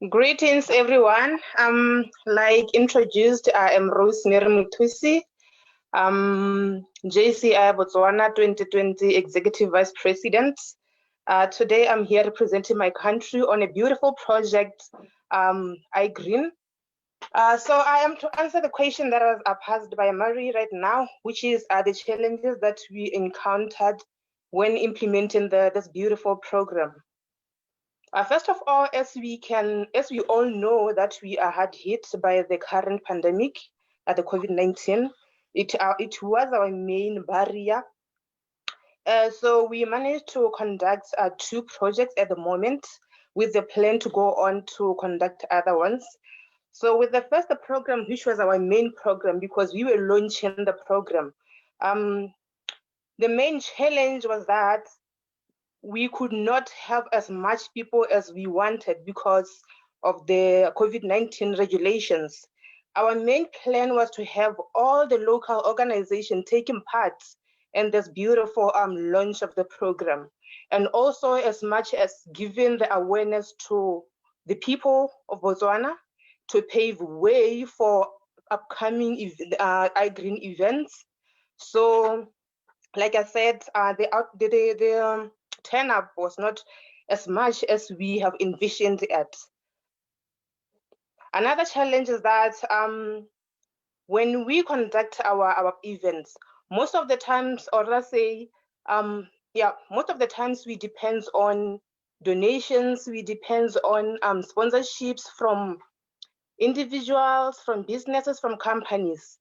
Speaker 5: Greetings, everyone. Like introduced, I am Rosemary Motusi, JCI Botswana 2020 Executive Vice President. Today, I'm here representing my country on a beautiful project, iGreen. So I am to answer the question that was posed by Marie right now, which is the challenges that we encountered when implementing this beautiful program. First of all, as we all know that we are hard hit by the current pandemic, the COVID-19, it was our main barrier. So we managed to conduct 2 projects at the moment with the plan to go on to conduct other ones. So with the first program, which was our main program, because we were launching the program, the main challenge was that we could not have as much people as we wanted because of the COVID-19 regulations. Our main plan was to have all the local organizations taking part and this beautiful launch of the program. And also as much as giving the awareness to the people of Botswana to pave way for upcoming iGreen events. So, like I said, the turn-up was not as much as we have envisioned it. Another challenge is that when we conduct our events, most of the times, or let's say, most of the times we depend on donations, we depend on sponsorships from individuals, from businesses, from companies.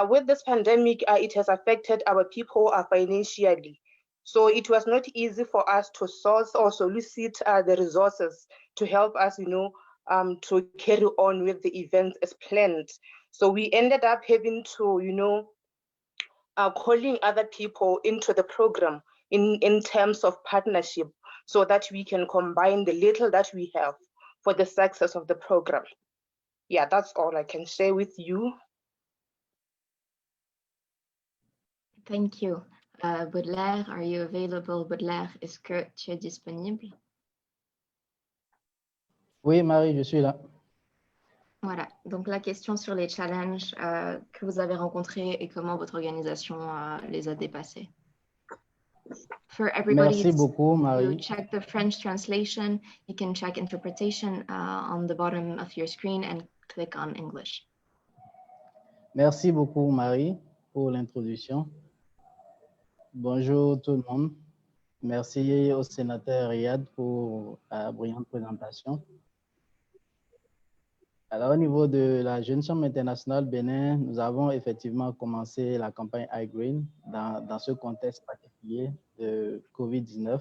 Speaker 5: With this pandemic, it has affected our people financially. So it was not easy for us to source or solicit the resources to help us, to carry on with the events as planned. So we ended up having to, calling other people into the program in terms of partnership so that we can combine the little that we have for the success of the program. Yeah, that's all I can share with you.
Speaker 3: Thank you. Baudelaire, are you available? Baudelaire, est-ce que tu es disponible?
Speaker 6: Oui, Marie, je suis là.
Speaker 3: Voilà, donc la question sur les challenges que vous avez rencontrés et comment votre organisation les a dépassés. For everybody,
Speaker 6: Merci beaucoup,
Speaker 3: you
Speaker 6: Marie.
Speaker 3: check the French translation, you can check interpretation on the bottom of your screen and click on English.
Speaker 6: Merci beaucoup, Marie, pour l'introduction. Bonjour tout le monde. Merci au sénateur Riyad pour la brillante présentation. Alors, au niveau de la Jeune Chambre internationale Bénin, nous avons effectivement commencé la campagne iGreen dans ce contexte particulier de COVID-19.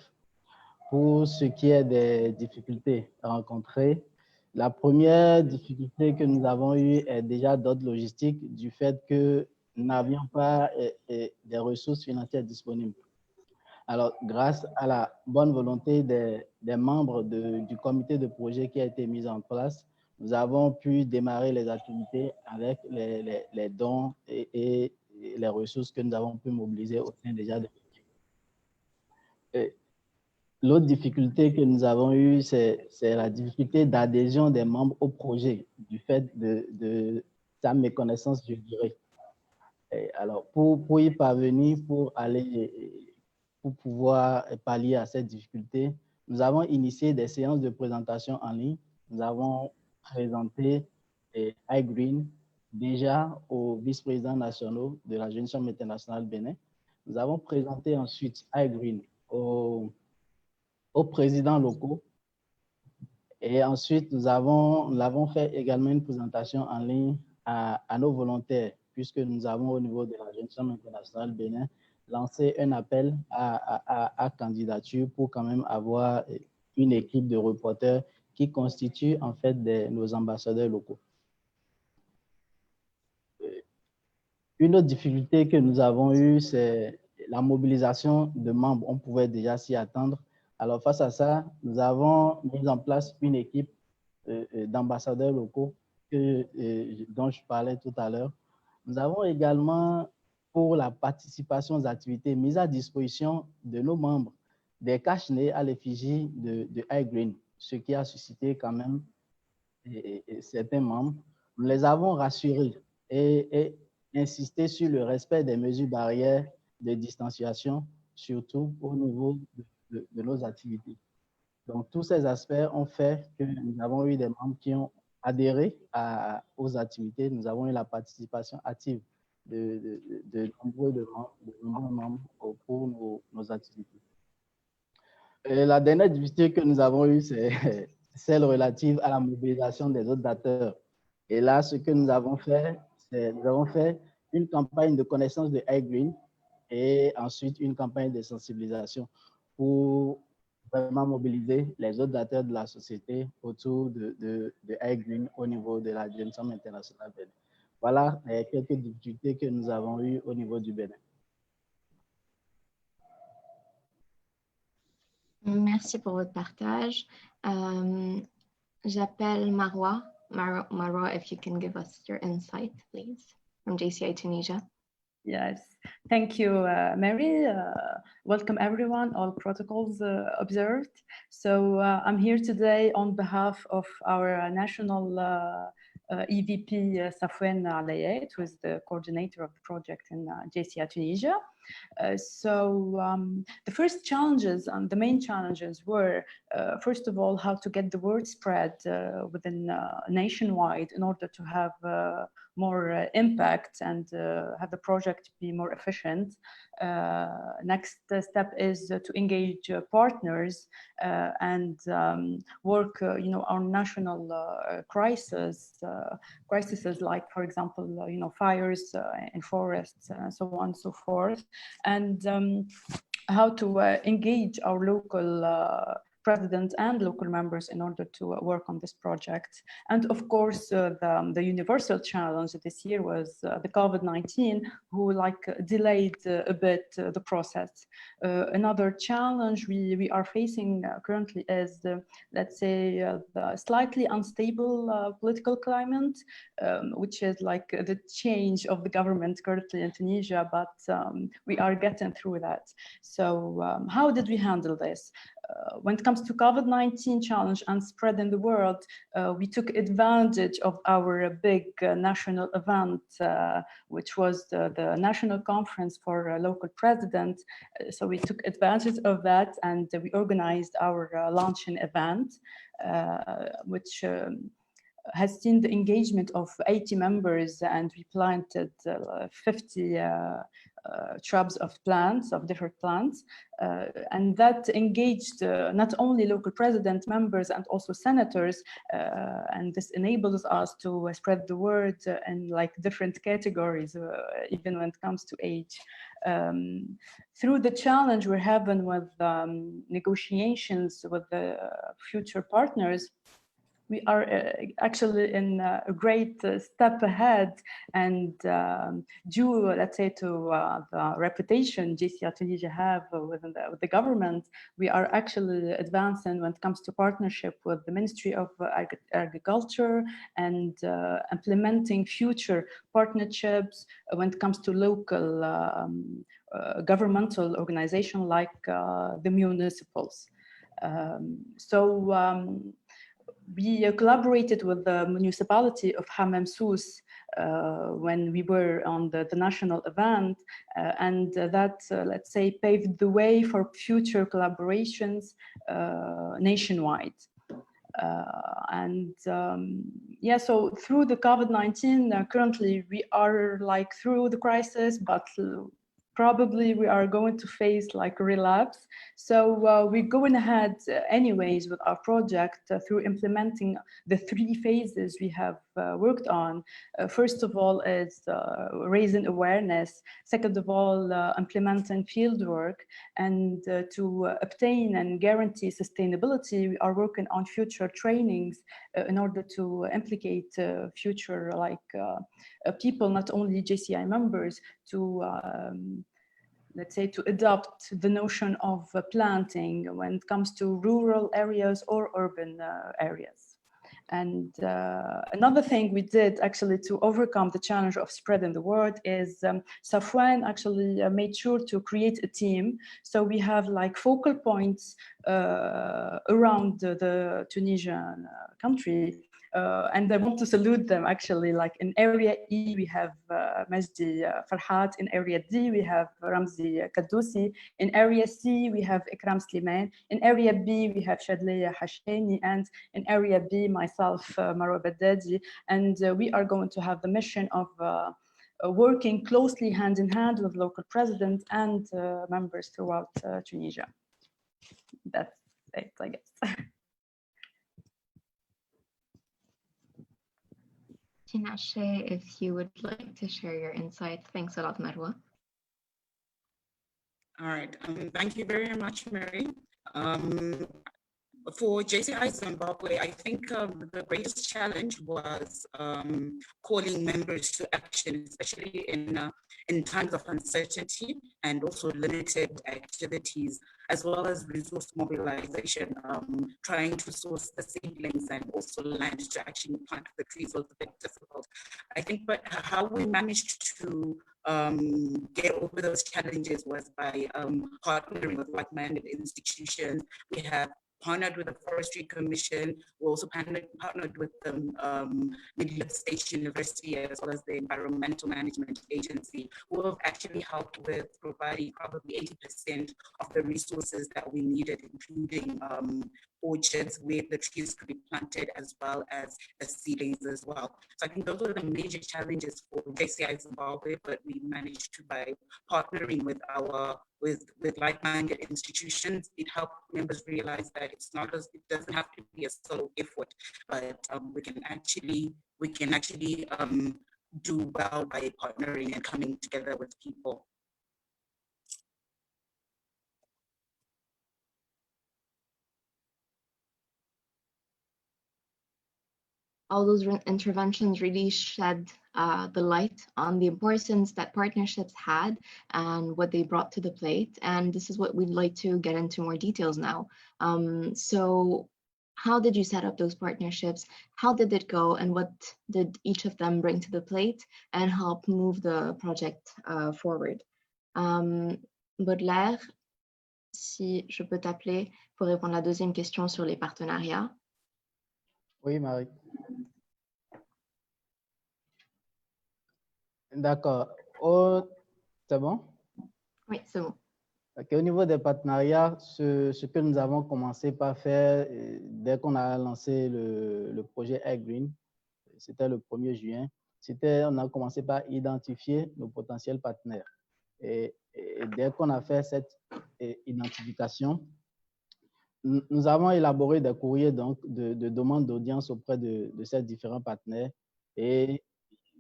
Speaker 6: Pour ce qui est des difficultés rencontrées, la première difficulté que nous avons eue est déjà d'ordre logistique du fait que nous n'avions pas des ressources financières disponibles. Alors, grâce à la bonne volonté des membres du comité de projet qui a été mis en place, nous avons pu démarrer les activités avec les dons et les ressources que nous avons pu mobiliser au sein déjà de l'équipe. L'autre difficulté que nous avons eue, c'est la difficulté d'adhésion des membres au projet, du fait de sa méconnaissance, je dirais. Et alors, pour y parvenir, pour pouvoir pallier à cette difficulté, nous avons initié des séances de présentation en ligne. Nous avons présenté iGreen déjà aux vice-présidents nationaux de la Jeune Chambre internationale Bénin. Nous avons présenté ensuite iGreen aux présidents locaux. Et ensuite, nous avons fait également une présentation en ligne à nos volontaires, puisque nous avons au niveau de la Jeune Chambre internationale Bénin lancé un appel à candidature pour quand même avoir une équipe de reporters qui constitue en fait nos ambassadeurs locaux. Une autre difficulté que nous avons eue, c'est la mobilisation de membres. On pouvait déjà s'y attendre. Alors, face à ça, nous avons mis en place une équipe d'ambassadeurs locaux dont je parlais tout à l'heure. Nous avons également, pour la participation aux activités, mis à disposition de nos membres des cache-nez à l'effigie de iGreen, ce qui a suscité quand même certains membres. Nous les avons rassurés et insisté sur le respect des mesures barrières de distanciation, surtout au niveau de nos activités. Donc, tous ces aspects ont fait que nous avons eu des membres qui ont adhéré aux activités. Nous avons eu la participation active de nombreux membres pour nos activités. Et la dernière difficulté que nous avons eue, c'est celle relative à la mobilisation des autres acteurs. Et là, ce que nous avons fait, c'est nous avons fait une campagne de connaissance de iGreen et ensuite une campagne de sensibilisation pour vraiment mobiliser les autres acteurs de la société autour de iGreen au niveau de la Jeune Chambre internationale Bénin. Voilà quelques difficultés que nous avons eues au niveau du Bénin.
Speaker 3: Merci pour votre partage. J'appelle Marwa, if you can give us your insight, please, from JCI Tunisia.
Speaker 7: Yes, thank you, Mary. Welcome everyone, all protocols observed. So I'm here today on behalf of our national EVP, Safwan Alayet, who is the coordinator of the project in JCI Tunisia. The first challenges and the main challenges were, first of all, how to get the word spread within nationwide in order to have more impact and have the project be more efficient. Next step is to engage partners and work, on national crises like, for example, fires in forests and so on and so forth, and how to engage our local president and local members in order to work on this project. And of course, the universal challenge this year was the COVID-19, who delayed a bit the process. Another challenge we are facing currently is, let's say, the slightly unstable political climate, which is like the change of the government currently in Tunisia, but we are getting through that. So how did we handle this? When it comes to COVID-19 challenge and spread in the world, we took advantage of our big national event, which was the national conference for local presidents. So we took advantage of that, and we organized our launching event, which has seen the engagement of 80 members, and we planted 50 shrubs of plants, of different plants, and that engaged not only local president members and also senators, and this enables us to spread the word in different categories, even when it comes to age. Through the challenge we're having with negotiations with the future partners, we are actually in a great step ahead, and due, let's say, to the reputation JCI Tunisia have with the government, we are actually advancing when it comes to partnership with the Ministry of Agriculture and implementing future partnerships when it comes to local governmental organizations like the municipals. We collaborated with the municipality of Hammam Sousse when we were on the national event, and that, let's say, paved the way for future collaborations nationwide. Yeah, so through the COVID-19, currently we are through the crisis, but probably we are going to face a relapse. So we're going ahead anyways with our project through implementing the 3 phases we have worked on. First of all is raising awareness. Second of all, implementing field work. And to obtain and guarantee sustainability, we are working on future trainings in order to implicate future people, not only JCI members, to let's say, to adopt the notion of planting when it comes to rural areas or urban areas. And another thing we did actually to overcome the challenge of spread in the word is Safwan actually made sure to create a team. So we have focal points around the Tunisian country. And I want to salute them actually. In area E, we have Majdi Farhat. In area D, we have Ramzi Kadousi. In area C, we have Ikram Sliman. In area B, we have Shadliya Hashani. And in area B, myself, Marwa Badadi. And we are going to have the mission of working closely hand in hand with local presidents and members throughout Tunisia. That's it, I guess.
Speaker 3: Tinashe, if you would like to share your insights. Thanks a lot, Marwa.
Speaker 8: All right, thank you very much, Mary. For JCI Zimbabwe, I think the greatest challenge was calling members to action, especially in times of uncertainty and also limited activities, as well as resource mobilization. Trying to source the seedlings and also land to actually plant the trees was a bit difficult. I think, but how we managed to get over those challenges was by partnering with like-minded institutions. We have partnered with the Forestry Commission. We also partnered with the Middle State University as well as the Environmental Management Agency, who have actually helped with providing probably 80% of the resources that we needed, including orchards where the trees could be planted as well as the seedlings as well. So I think those are the major challenges for JCI Zimbabwe, but we managed to, by partnering with with like-minded institutions, it helped members realize that it doesn't have to be a solo effort, but we can actually do well by partnering and coming together with people.
Speaker 3: All those interventions really shed the light on the importance that partnerships had and what they brought to the plate. And this is what we'd like to get into more details now. So how did you set up those partnerships? How did it go? And what did each of them bring to the plate and help move the project forward? Baudelaire, si je peux t'appeler pour répondre à la deuxième question sur les partenariats.
Speaker 6: Oui, Marie. D'accord. C'est bon?
Speaker 3: Oui, c'est bon.
Speaker 6: Okay, au niveau des partenariats, ce que nous avons commencé par faire dès qu'on a lancé le projet iGreen, c'était le 1er juin, on a commencé par identifier nos potentiels partenaires. Et dès qu'on a fait cette identification, nous avons élaboré des courriers donc, de demande d'audience auprès de ces différents partenaires et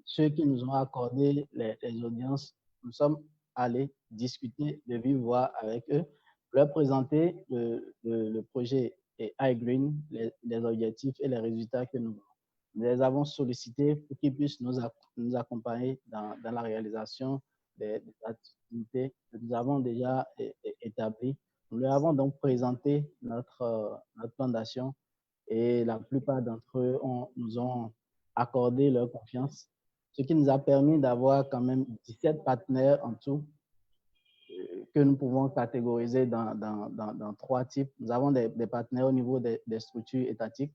Speaker 6: ceux qui nous ont accordé les audiences, nous sommes allés discuter de vive voix avec eux, leur présenter le projet iGreen, les objectifs et les résultats que nous les avons sollicités pour qu'ils puissent nous accompagner dans la réalisation des activités que nous avons déjà établies. Nous leur avons donc présenté notre plan d'action et la plupart d'entre eux nous ont accordé leur confiance, ce qui nous a permis d'avoir quand même 17 partenaires en tout que nous pouvons catégoriser dans 3 types. Nous avons des partenaires au niveau des structures étatiques.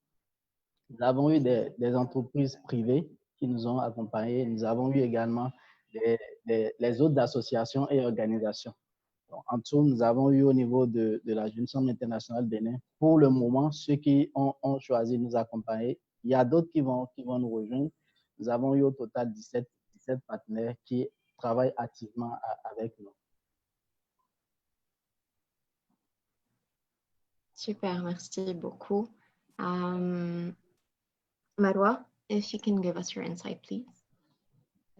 Speaker 6: Nous avons eu des entreprises privées qui nous ont accompagnés. Nous avons eu également les autres associations et organisations. Donc, en tout, nous avons eu au niveau de la Jeune Chambre internationale Bénin, pour le moment, ceux qui ont choisi de nous accompagner. Il y a d'autres qui vont nous rejoindre. Nous avons eu au total 17 partenaires qui travaillent activement avec nous.
Speaker 3: Super, merci beaucoup. Marwa, if you can give us your insight, please.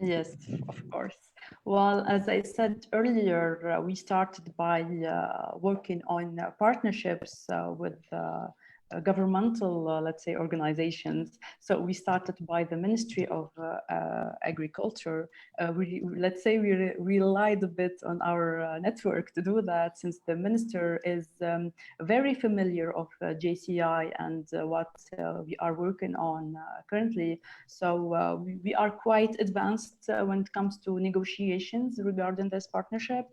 Speaker 7: Yes, of course. Well, as I said earlier, we started by working on partnerships with governmental, let's say, organizations. So we started by the Ministry of Agriculture. Let's say we relied a bit on our network to do that, since the minister is very familiar of JCI and what we are working on currently. So we are quite advanced when it comes to negotiations regarding this partnership.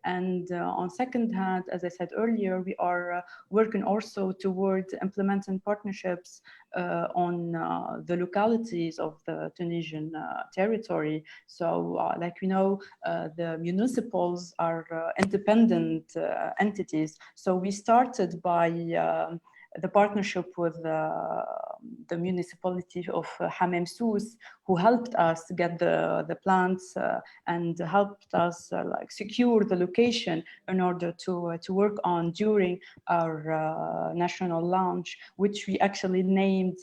Speaker 7: And on second hand, as I said earlier, we are working also towards implementing partnerships on the localities of the Tunisian territory. So like we know, the municipals are independent entities. So we started by the partnership with the municipality of Hamem Sous, who helped us get the plants and helped us like secure the location in order to work on during our national launch, which we actually named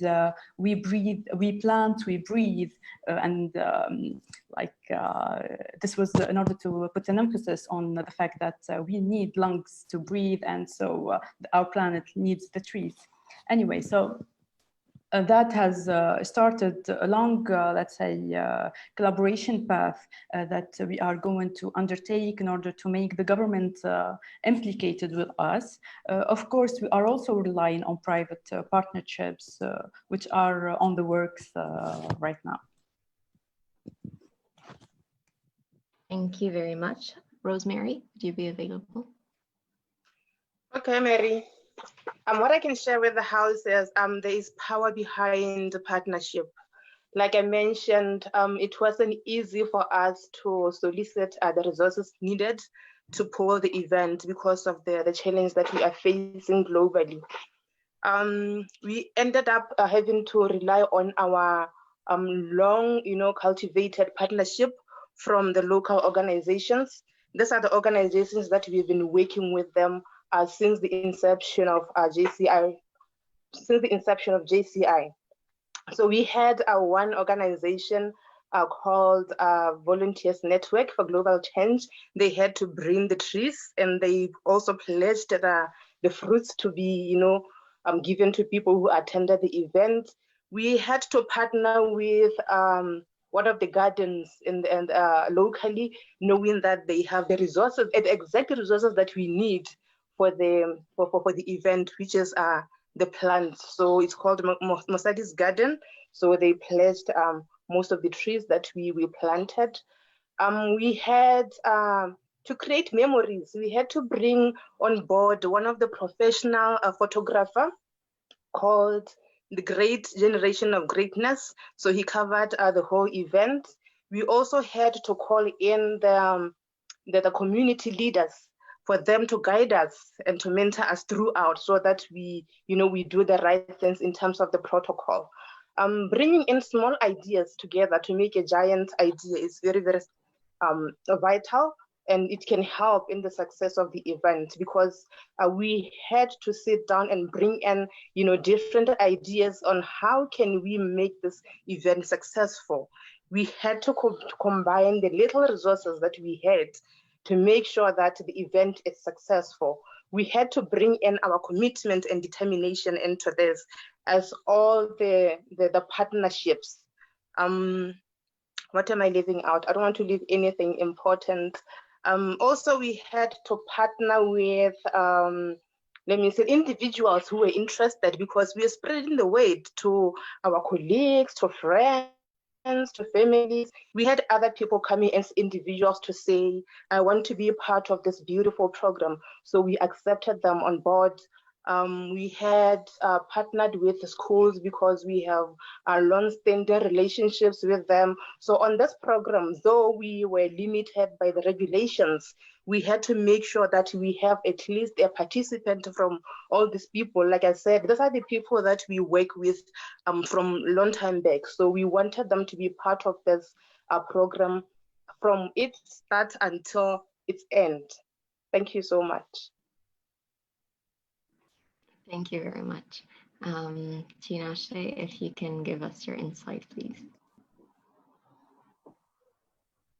Speaker 7: We Breathe, We Plant, We Breathe, and this was in order to put an emphasis on the fact that we need lungs to breathe, and so our planet needs the trees. Anyway, so that has started a long, let's say, collaboration path that we are going to undertake in order to make the government implicated with us. Of course, we are also relying on private partnerships, which are on the works right now.
Speaker 3: Thank you very much. Rosemary, would you be available?
Speaker 5: Okay, Mary. What I can share with the House is there is power behind the partnership. Like I mentioned, it wasn't easy for us to solicit the resources needed to pull the event because of the challenge that we are facing globally. We ended up having to rely on our long, cultivated partnership from the local organizations. These are the organizations that we've been working with them since the inception of JCI. So we had one organization called Volunteers Network for Global Change. They had to bring the trees, and they also pledged the fruits to be, given to people who attended the event. We had to partner with one of the gardens locally, knowing that they have the resources, the exact resources that we need for the event, which is the plants. So it's called Mosadi's Garden. So they pledged most of the trees that we planted. We had to create memories. We had to bring on board one of the professional photographer called The Great Generation of Greatness. So he covered the whole event. We also had to call in the community leaders for them to guide us and to mentor us throughout, so that we do the right things in terms of the protocol. Bringing in small ideas together to make a giant idea is very, very vital, and it can help in the success of the event, because we had to sit down and bring in different ideas on how can we make this event successful. We had to combine the little resources that we had to make sure that the event is successful. We had to bring in our commitment and determination into this, as all the partnerships. What am I leaving out? I don't want to leave anything important. Also, we had to partner with, individuals who were interested, because we are spreading the word to our colleagues, to friends, to families. We had other people coming as individuals to say, I want to be a part of this beautiful program. So we accepted them on board. We had partnered with the schools because we have long-standing relationships with them. So on this program, though we were limited by the regulations, we had to make sure that we have at least a participant from all these people. Like I said, those are the people that we work with from long time back. So we wanted them to be part of this program from its start until its end. Thank you so much.
Speaker 3: Thank you very much. Tinashe, if you can give us your insight, please.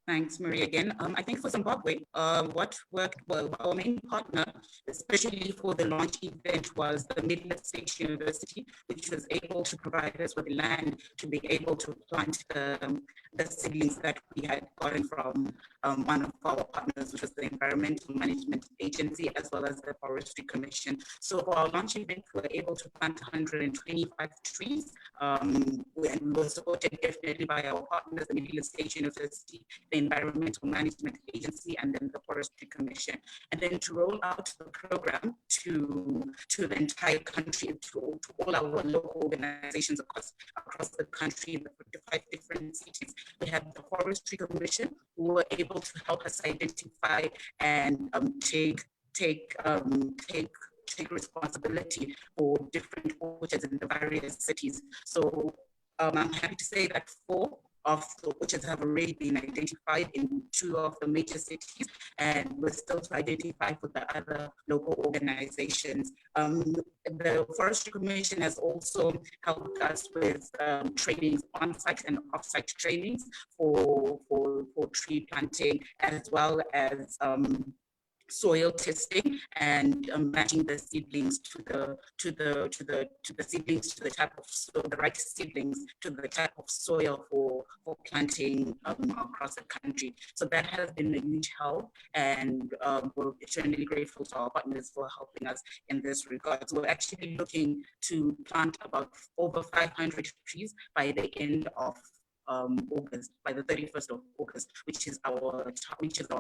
Speaker 8: Thanks, Marie, again. I think for Zimbabwe, what worked well, our main partner, especially for the launch event, was the Midland State University, which was able to provide us with land to be able to plant the seedlings that we had gotten from one of our partners, which was the Environmental Management Agency, as well as the Forestry Commission. So for our launch event, we were able to plant 125 trees, and we were supported definitely by our partners, the Midland State University, the Environmental Management Agency, and then the Forestry Commission. And then to roll out the program to the entire country, to all our local organizations across the country, in the 5 different cities, we had the Forestry Commission, who were able to help us identify and take responsibility for different orchards in the various cities. So I'm happy to say that 4 of the orchards have already been identified in 2 of the major cities, and we're still to identify for the other local organizations. The Forestry Commission has also helped us with trainings, on-site and off-site trainings for tree planting, as well as soil testing and matching the seedlings to the seedlings to the type of soil, the right seedlings to the type of soil for planting across the country. So that has been a huge help, and we're eternally grateful to our partners for helping us in this regard. So we're actually looking to plant about over 500 trees by the end of August, by the 31st of August, which is our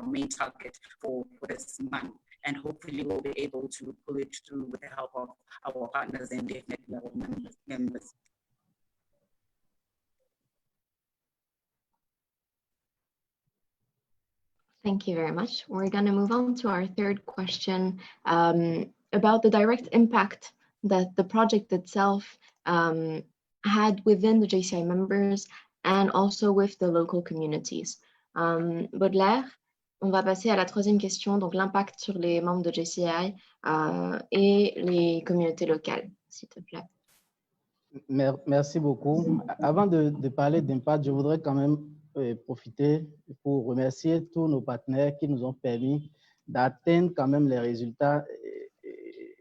Speaker 8: main target for this month. And hopefully we'll be able to pull it through with the help of our partners and definitely our members.
Speaker 3: Thank you very much. We're going to move on to our third question about the direct impact that the project itself had within the JCI members and also with the local communities. Baudelaire, on va passer à la troisième question, donc l'impact sur les membres de JCI et les communautés locales, s'il te plaît.
Speaker 6: Merci beaucoup. Avant de parler d'impact, je voudrais quand même profiter pour remercier tous nos partenaires qui nous ont permis d'atteindre quand même les résultats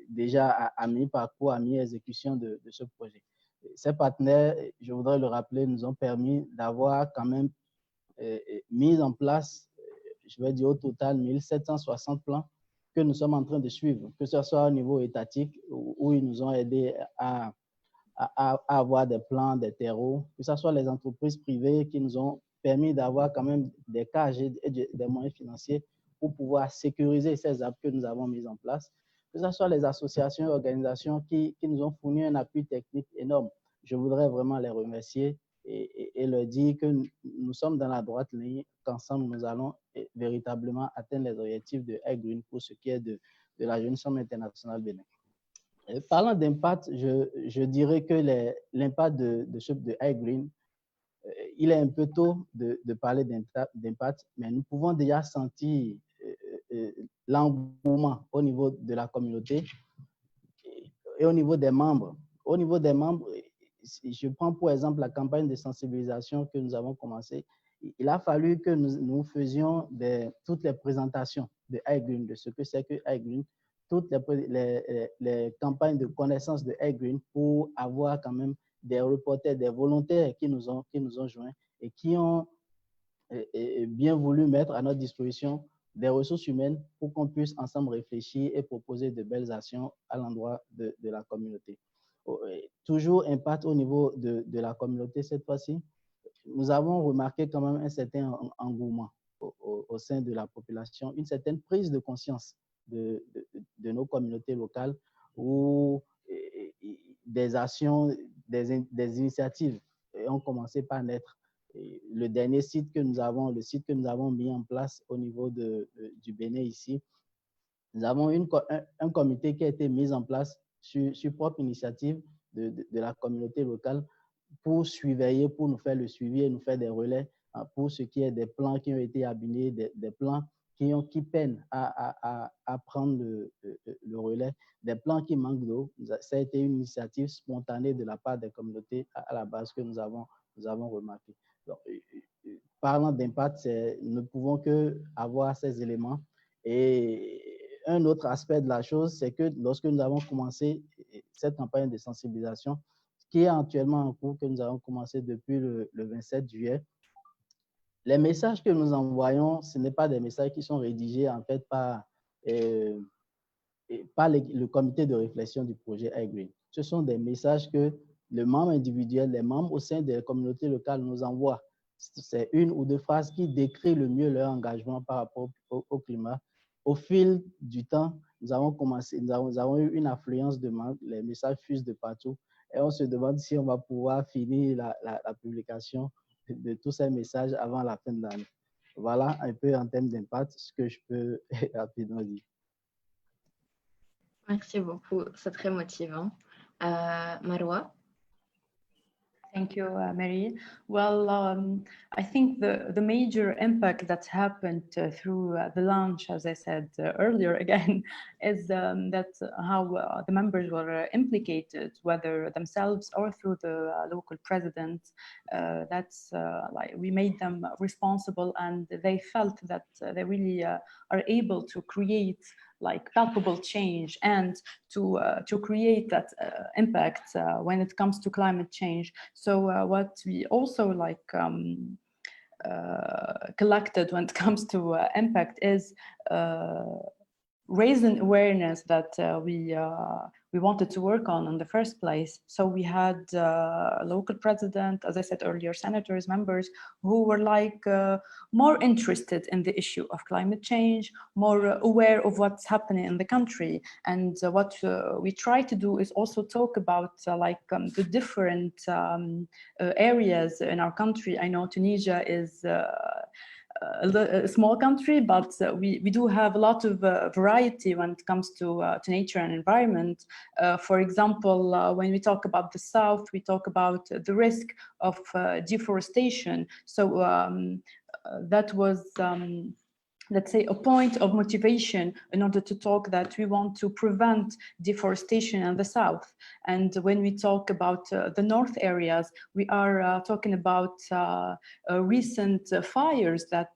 Speaker 6: déjà à mi-parcours, à mi-exécution de ce projet. Ces partenaires, je voudrais le rappeler, nous ont permis d'avoir quand même mis en place, je vais dire au total, 1760 plans que nous sommes en train de suivre, que ce soit au niveau étatique, où ils nous ont aidés à avoir des plans, des terreaux, que ce soit les entreprises privées qui nous ont permis d'avoir quand même des cages et des moyens financiers pour pouvoir sécuriser ces apps que nous avons mis en place, que ce soit les associations et organisations qui nous ont fourni un appui technique énorme. Je voudrais vraiment les remercier et leur dire que nous sommes dans la droite ligne, qu'ensemble nous allons véritablement atteindre les objectifs de iGreen pour ce qui est de la Jeune Chambre internationale Bénin. Parlant d'impact, je dirais que l'impact de iGreen, il est un peu tôt de parler d'impact, mais nous pouvons déjà sentir l'engouement au niveau de la communauté et au niveau des membres. Au niveau des membres, je prends pour exemple la campagne de sensibilisation que nous avons commencée. Il a fallu que nous faisions toutes les présentations de iGreen, de ce que c'est que iGreen, toutes les campagnes de connaissance de iGreen pour avoir quand même des reporters, des volontaires qui nous ont joints et qui ont bien voulu mettre à notre disposition des ressources humaines pour qu'on puisse ensemble réfléchir et proposer de belles actions à l'endroit de la communauté. Toujours impact au niveau de la communauté cette fois-ci. Nous avons remarqué quand même un certain engouement au sein de la population, une certaine prise de conscience de nos communautés locales où des actions, des initiatives ont commencé par naître. Le dernier site que nous avons, le site que nous avons mis en place au niveau du Bénin ici, nous avons un comité qui a été mis en place sur propre initiative de la communauté locale pour surveiller, pour nous faire le suivi et nous faire des relais pour ce qui est des plans qui ont été abîmés, des plans qui peinent à prendre le relais, des plans qui manquent d'eau. Ça a été une initiative spontanée de la part des communautés à la base que nous avons remarqué. Donc, parlant d'impact, nous ne pouvons que avoir ces éléments. Et un autre aspect de la chose, c'est que lorsque nous avons commencé cette campagne de sensibilisation, qui est actuellement en cours, que nous avons commencé depuis le 27 juillet, les messages que nous envoyons, ce n'est pas des messages qui sont rédigés en fait par le comité de réflexion du projet iGreen. Ce sont des messages que le membre individuel, les membres au sein des communautés locales nous envoient. C'est une ou deux phrases qui décrivent le mieux leur engagement par rapport au climat. Au fil du temps, nous avons eu une affluence de membres, les messages fusent de partout et on se demande si on va pouvoir finir la publication de tous ces messages avant la fin de l'année. Voilà un peu en termes d'impact ce que je peux rapidement dire.
Speaker 3: Merci beaucoup, c'est très motivant. Marwa?
Speaker 7: Thank you, Mary. Well, I think the major impact that's happened through the launch, as I said earlier again, is that how the members were implicated, whether themselves or through the local president. That's like we made them responsible, and they felt that they really are able to create like palpable change and to create that impact when it comes to climate change. So what we also like collected when it comes to impact is raising awareness that we wanted to work on in the first place. So we had local president, as I said earlier, senators, members who were like more interested in the issue of climate change, more aware of what's happening in the country. And what we try to do is also talk about the different areas in our country. I know Tunisia is a small country, but we do have a lot of variety when it comes to nature and environment. For example, when we talk about the south, we talk about the risk of deforestation. So that was let's say, a point of motivation in order to talk that we want to prevent deforestation in the south. And when we talk about the north areas, we are talking about recent fires that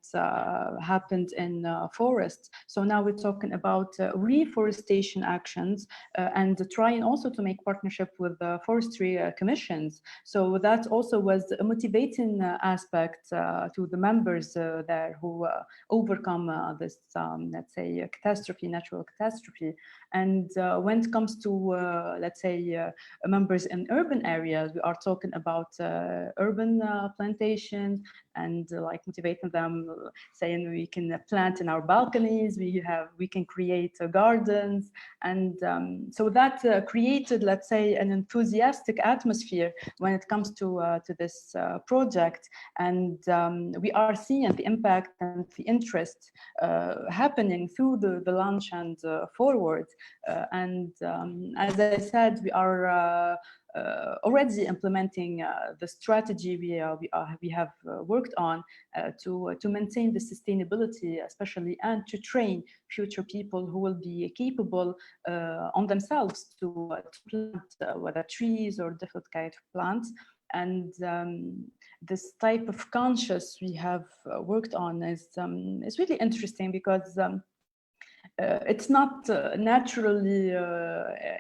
Speaker 7: happened in forests. So now we're talking about reforestation actions and trying also to make partnership with forestry commissions. So that also was a motivating aspect to the members there who overcome this, let's say, catastrophe, natural catastrophe. And when it comes to, let's say, members in urban areas, we are talking about urban plantations and like motivating them, saying we can plant in our balconies, we can create gardens. And so that created, let's say, an enthusiastic atmosphere when it comes to this project. And we are seeing the impact and the interest happening through the launch and forward. And as I said, we are already implementing the strategy we have worked on to maintain the sustainability, especially, and to train future people who will be capable on themselves to plant whether trees or different kind of plants. And this type of conscious we have worked on is really interesting because it's not naturally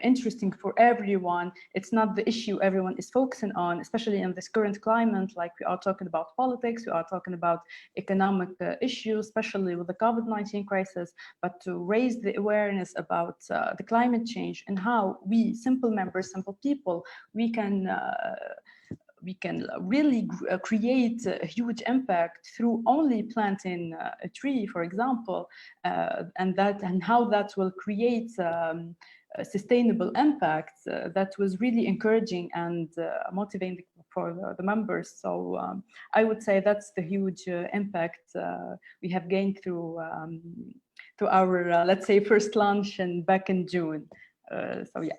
Speaker 7: interesting for everyone. It's not the issue everyone is focusing on, especially in this current climate. Like, we are talking about politics, we are talking about economic issues, especially with the COVID-19 crisis, but to raise the awareness about the climate change and how we, simple members, simple people, we can really create a huge impact through only planting a tree, for example, and how that will create a sustainable impact. That was really encouraging and motivating for the members. So I would say that's the huge impact we have gained through our, let's say, first launch and back in June. So yeah.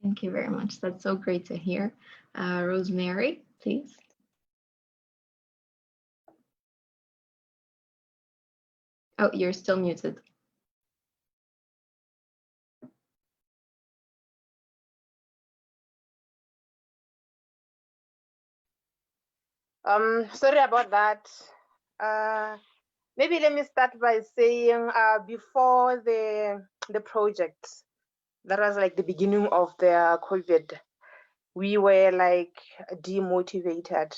Speaker 3: Thank you very much. That's so great to hear. Rosemary, please. Oh, you're still muted.
Speaker 5: Sorry about that. Maybe let me start by saying before the project, that was like the beginning of the COVID, we were like demotivated.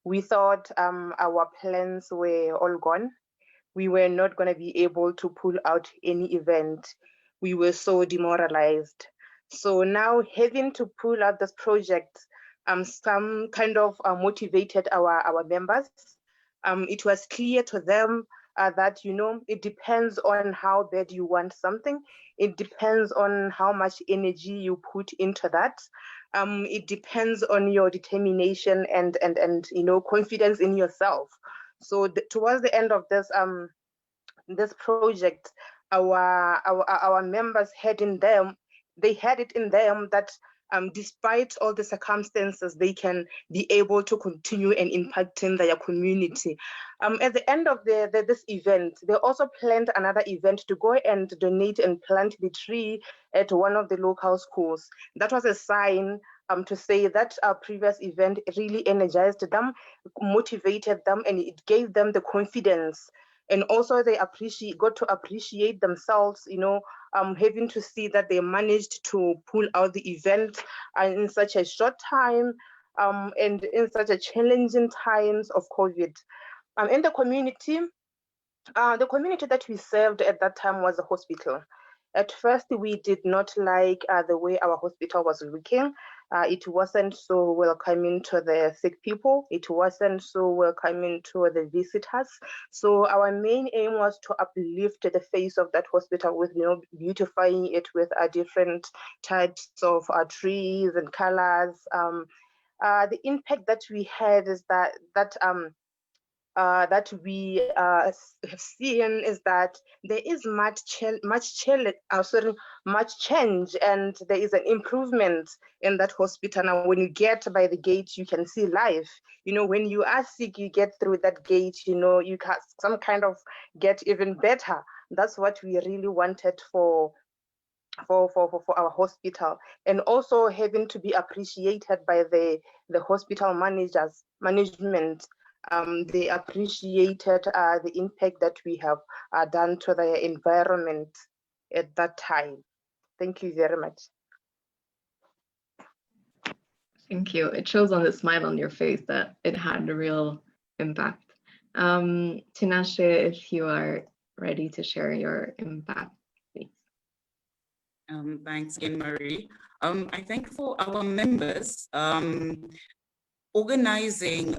Speaker 5: We thought our plans were all gone. We were not going to be able to pull out any event. We were so demoralized. So now having to pull out this project, some kind of motivated our members. It was clear to them that, you know, it depends on how bad you want something. It depends on how much energy you put into that. It depends on your determination and you know, confidence in yourself. So towards the end of this project, our members had it in them that despite all the circumstances, they can be able to continue and impacting their community. At the end of this event, they also planned another event to go and donate and plant the tree at one of the local schools. That was a sign to say that our previous event really energized them, motivated them, and it gave them the confidence. And also they got to appreciate themselves, you know, having to see that they managed to pull out the event in such a short time and in such a challenging times of COVID. In the community, The community that we served at that time was a hospital. At first, we did not like the way our hospital was looking. It wasn't so welcoming to the sick people. It wasn't so welcoming to the visitors. So our main aim was to uplift the face of that hospital with, beautifying it with different types of trees and colors. The impact that we had is that we have seen is that there is much change, and there is an improvement in that hospital. Now, when you get by the gate, you can see life. When you are sick, you get through that gate. You can some kind of get even better. That's what we really wanted for our hospital, and also having to be appreciated by the hospital management. They appreciated the impact that we have done to the environment at that time. Thank you very much.
Speaker 3: Thank you. It shows on the smile on your face that it had a real impact. Tinashe, if you are ready to share your impact, please.
Speaker 8: Thanks again, Marie. I think for our members, organizing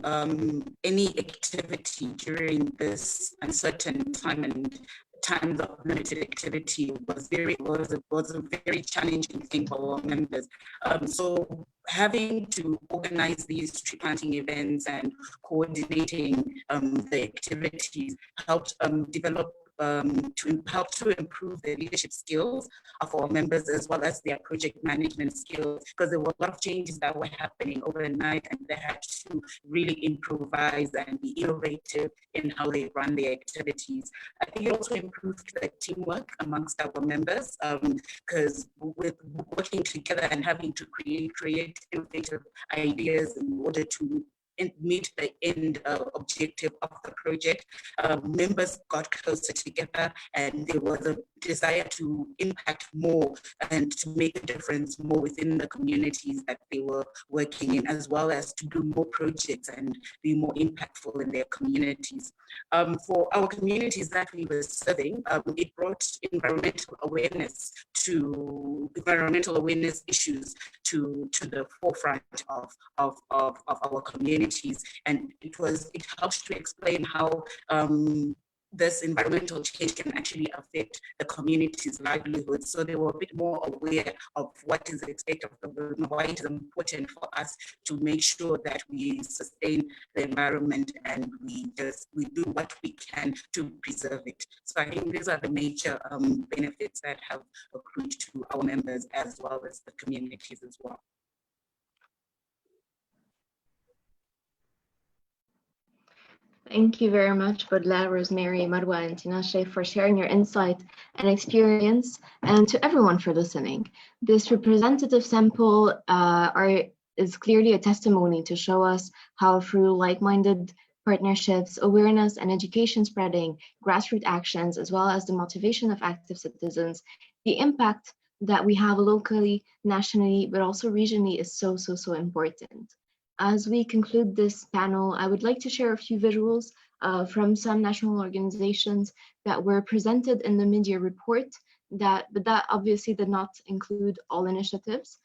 Speaker 8: any activity during this uncertain time and times of limited activity was a very challenging thing for our members. So having to organize these tree planting events and coordinating the activities helped develop help to improve the leadership skills of our members, as well as their project management skills, because there were a lot of changes that were happening overnight, and they had to really improvise and be innovative in how they run their activities. I think it also improved the teamwork amongst our members, because with working together and having to create innovative ideas in order to meet the end objective of the project, members got closer together, and there was a desire to impact more and to make a difference more within the communities that they were working in, as well as to do more projects and be more impactful in their communities. For our communities that we were serving, it brought environmental awareness issues to the forefront of our communities, and it helps to explain how this environmental change can actually affect the community's livelihood. So they were a bit more aware of what is expected of them, why it is important for us to make sure that we sustain the environment and we do what we can to preserve it. So I think these are the major benefits that have accrued to our members as well as the communities as well.
Speaker 3: Thank you very much, Baudelaire, Rosemary, Marwa, and Tinashe, for sharing your insight and experience, and to everyone for listening. This representative sample is clearly a testimony to show us how through like-minded partnerships, awareness and education spreading, grassroots actions, as well as the motivation of active citizens, the impact that we have locally, nationally, but also regionally is so important. As we conclude this panel, I would like to share a few visuals from some national organizations that were presented in the mid-year report, but that obviously did not include all initiatives.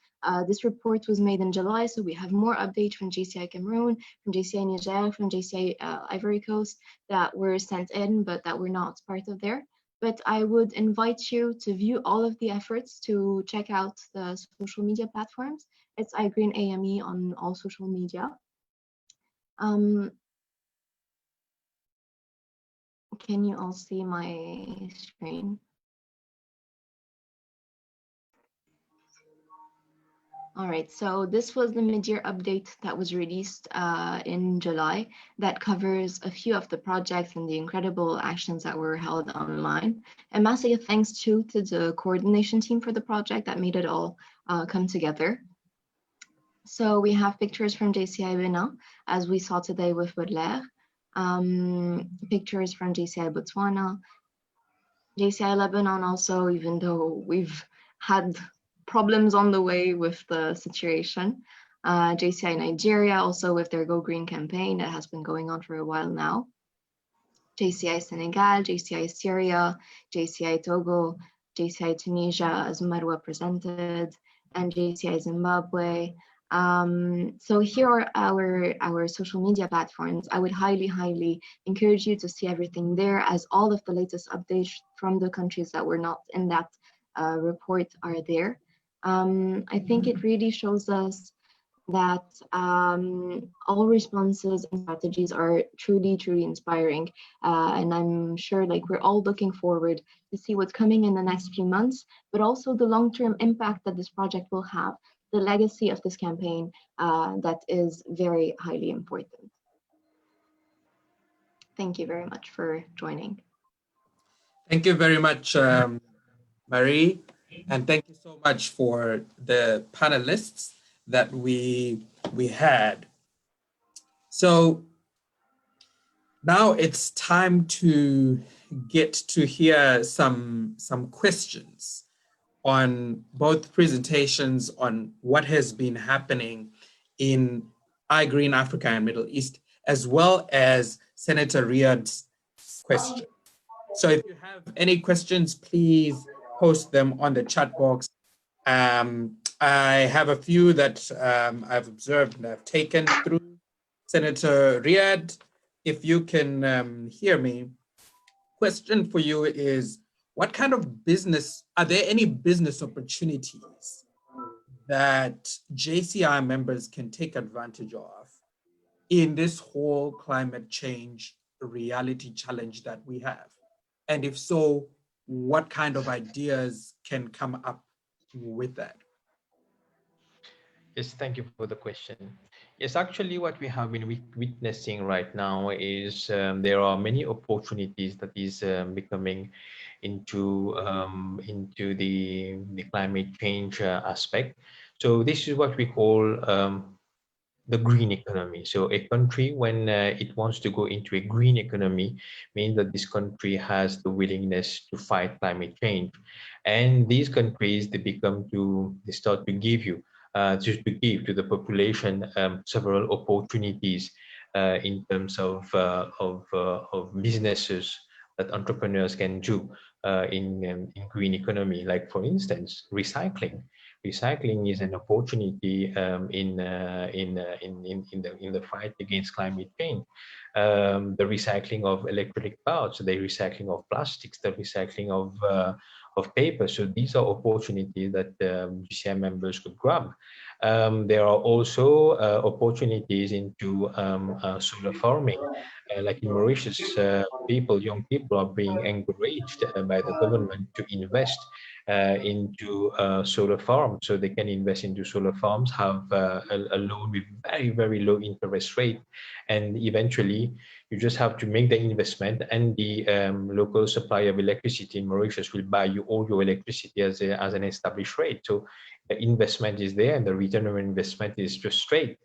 Speaker 3: This report was made in July, so we have more updates from JCI Cameroon, from JCI Niger, from JCI Ivory Coast that were sent in, but that were not part of there. But I would invite you to view all of the efforts, to check out the social media platforms. It's iGreen AME on all social media. Can you all see my screen? All right, so this was the mid-year update that was released in July that covers a few of the projects and the incredible actions that were held online. And massive thanks to the coordination team for the project that made it all come together. So we have pictures from JCI Benin, as we saw today with Baudelaire, pictures from JCI Botswana, JCI Lebanon also, even though we've had problems on the way with the situation. JCI Nigeria also with their Go Green campaign that has been going on for a while now. JCI Senegal, JCI Syria, JCI Togo, JCI Tunisia, as Marwa presented, and JCI Zimbabwe. So here are our social media platforms. I would highly encourage you to see everything there, as all of the latest updates from the countries that were not in that report are there. I think it really shows us that all responses and strategies are truly inspiring, and I'm sure like we're all looking forward to see what's coming in the next few months, but also the long-term impact that this project will have, the legacy of this campaign that is very highly important. Thank you very much for joining.
Speaker 2: Thank you very much, Marie, and thank you so much for the panelists that we had. So now it's time to get to hear some questions on both presentations on what has been happening in iGreen Africa and Middle East, as well as Senator Riyad's question. So if you have any questions, please post them on the chat box. I have a few that I've observed and I've taken through. Senator Riyad, if you can hear me, question for you is, what kind of business, are there any business opportunities that JCI members can take advantage of in this whole climate change reality challenge that we have? And if so, what kind of ideas can come up with that?
Speaker 4: Yes, thank you for the question. Yes, actually what we have been witnessing right now is there are many opportunities that is becoming into the climate change aspect. So this is what we call the green economy. So a country, when it wants to go into a green economy, means that this country has the willingness to fight climate change. And these countries, they start to give you just to give to the population several opportunities in terms of businesses that entrepreneurs can do in green economy. Like for instance, recycling. Recycling is an opportunity in the fight against climate change. The recycling of electronic parts, the recycling of plastics, the recycling of paper. So these are opportunities that GCI members could grab. There are also opportunities into solar farming. Like in Mauritius, young people are being encouraged by the government to invest into solar farms. So they can invest into solar farms, have a loan with very low interest rate, and eventually you just have to make the investment, and the local supplier of electricity in Mauritius will buy you all your electricity as an established rate. So the investment is there, and the return on investment is just straight.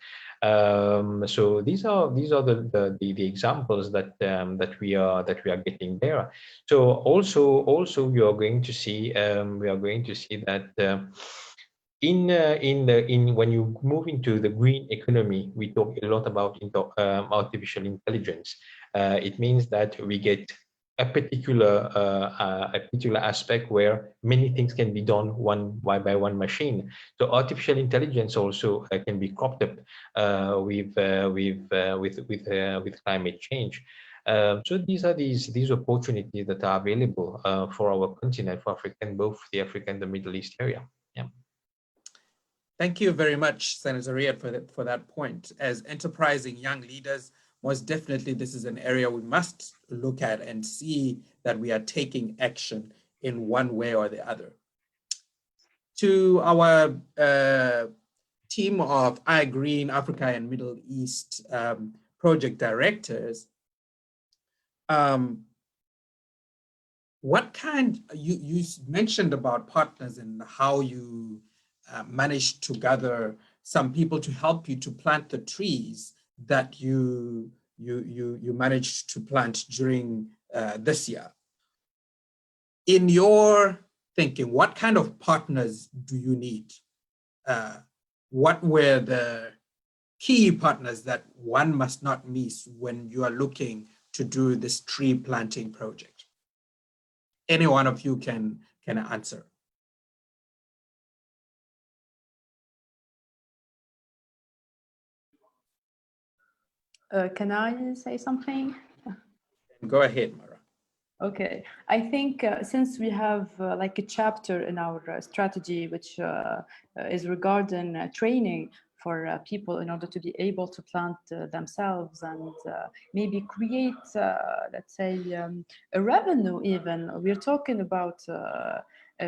Speaker 4: So these are the examples that we are getting there. So also we are going to see that when you move into the green economy, we talk a lot about artificial intelligence. It means that we get a particular aspect where many things can be done by one machine. So artificial intelligence also can be cropped up with climate change. So these are these opportunities that are available for our continent, for Africa, and both the Africa and the Middle East area. Yeah.
Speaker 2: Thank you very much, Senator Riyad, for that point. As enterprising young leaders, most definitely this is an area we must look at and see that we are taking action in one way or the other. To our team of iGreen Africa and Middle East project directors, what kind, you mentioned about partners and how you managed to gather some people to help you to plant the trees that you managed to plant during this year. In your thinking, what kind of partners do you need? What were the key partners that one must not miss when you are looking to do this tree planting project? Any one of you can answer.
Speaker 7: Can I say something?
Speaker 2: Go ahead, Mara.
Speaker 7: Okay, I think since we have like a chapter in our strategy, which is regarding training for people in order to be able to plant themselves and maybe create, let's say, a revenue even. We're talking about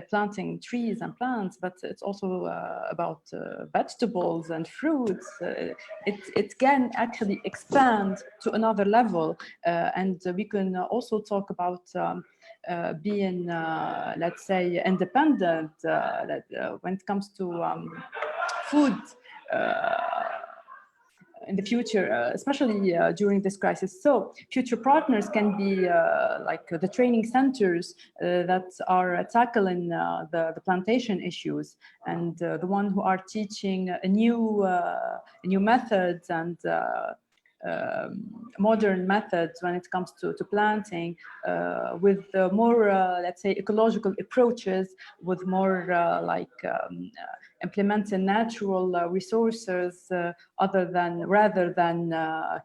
Speaker 7: planting trees and plants, but it's also about vegetables and fruits. It can actually expand to another level, and we can also talk about being, let's say, independent when it comes to food in the future, especially during this crisis. So future partners can be like the training centers that are tackling the plantation issues, and the one who are teaching a new methods and modern methods when it comes to planting, with more, let's say, ecological approaches, with more implementing natural resources rather than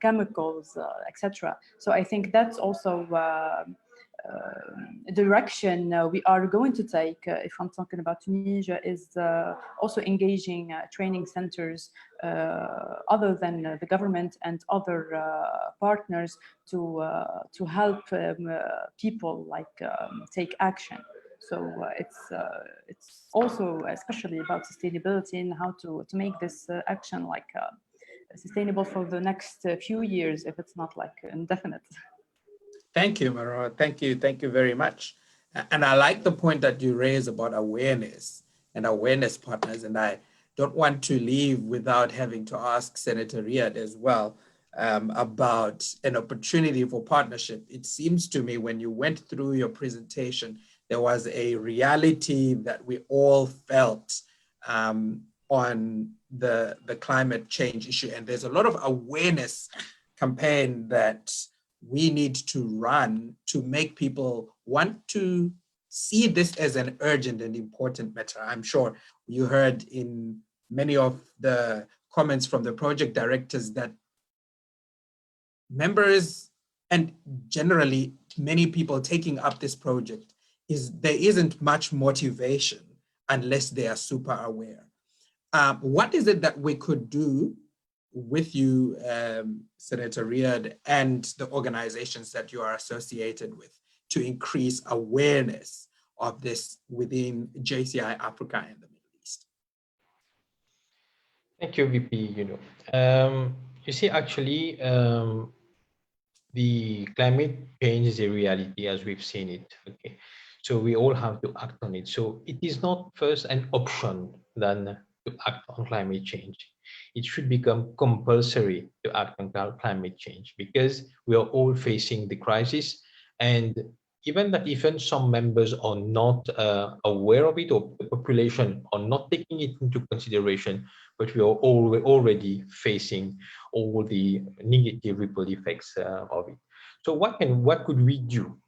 Speaker 7: chemicals, etc. So I think that's also direction we are going to take, if I'm talking about Tunisia, is also engaging training centers other than the government and other partners to help people take action. So it's also especially about sustainability and how to make this action sustainable for the next few years, if it's not indefinite.
Speaker 2: Thank you, Mara. Thank you very much. And I like the point that you raised about awareness and awareness partners. And I don't want to leave without having to ask Senator Riyad as well about an opportunity for partnership. It seems to me when you went through your presentation, there was a reality that we all felt on the climate change issue. And there's a lot of awareness campaign that we need to run to make people want to see this as an urgent and important matter. I'm sure you heard in many of the comments from the project directors that members and generally many people taking up this project there isn't much motivation unless they are super aware. What is it that we could do with you, Senator Riyad, and the organizations that you are associated with to increase awareness of this within JCI Africa and the Middle East?
Speaker 4: Thank you, VP. You see, actually, the climate change is a reality as we've seen it. Okay, so we all have to act on it. So it is not first an option than to act on climate change. It should become compulsory to act on climate change because we are all facing the crisis. And even some members are not aware of it, or the population are not taking it into consideration, but we are already facing all the negative ripple effects of it. So what could we do?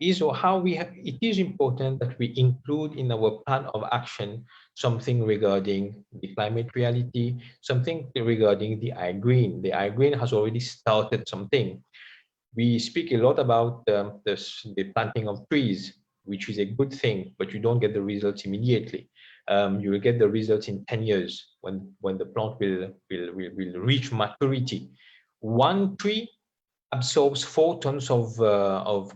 Speaker 4: It is important that we include in our plan of action something regarding the climate reality, something regarding the iGreen. The iGreen has already started something. We speak a lot about the planting of trees, which is a good thing, but you don't get the results immediately. You will get the results in 10 years when the plant will reach maturity. One tree absorbs 4 tons of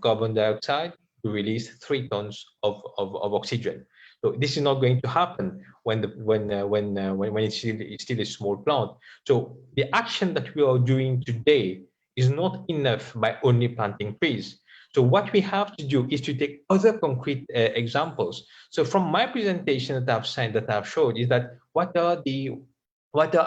Speaker 4: carbon dioxide to release 3 tons of oxygen. So this is not going to happen when it's still a small plant. So the action that we are doing today is not enough by only planting trees. So what we have to do is to take other concrete examples. So from my presentation that I've showed is that what are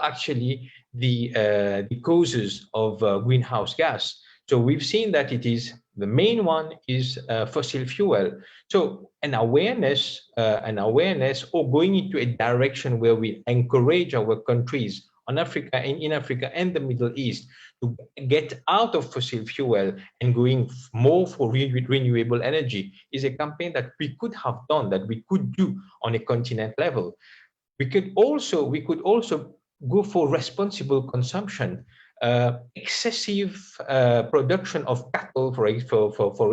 Speaker 4: actually the causes of greenhouse gas. So we've seen that the main one is fossil fuel. So an awareness or going into a direction where we encourage our countries in Africa and the Middle East to get out of fossil fuel and going more for renewable energy is a campaign that we could have done, that we could do on a continent level. We could also go for responsible consumption. Excessive production of cattle, for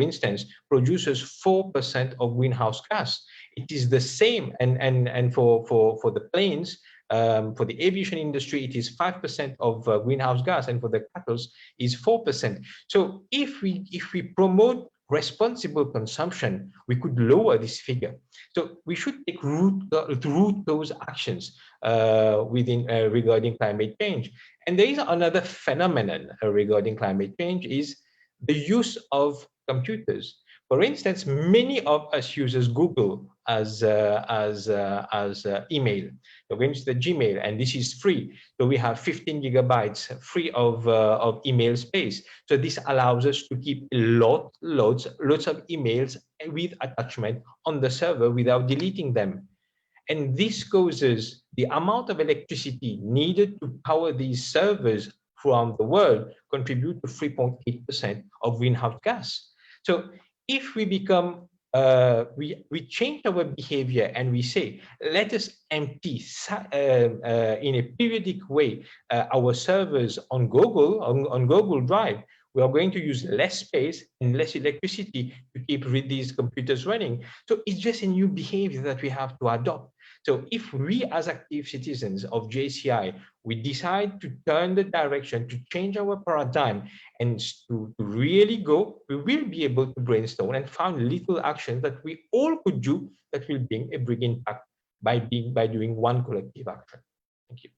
Speaker 4: instance, produces 4% of greenhouse gas. It is the same, and for the planes, for the aviation industry, it is 5% of greenhouse gas, and for the cattle is 4%. So if we promote responsible consumption, we could lower this figure. So we should take root those actions regarding climate change. And there is another phenomenon regarding climate change is the use of computers. For instance, many of us uses Google as email. So going to the Gmail, and this is free. So we have 15 gigabytes free of email space. So this allows us to keep lots of emails with attachment on the server without deleting them. And this causes the amount of electricity needed to power these servers throughout the world contribute to 3.8% of greenhouse gas. So if we become, we change our behavior and we say, let us empty in a periodic way our servers on Google Drive, we are going to use less space and less electricity to keep these computers running. So it's just a new behavior that we have to adopt. So if we as active citizens of JCI, we decide to turn the direction, to change our paradigm and to really go, we will be able to brainstorm and find little actions that we all could do that will bring a big impact by doing one collective action. Thank you.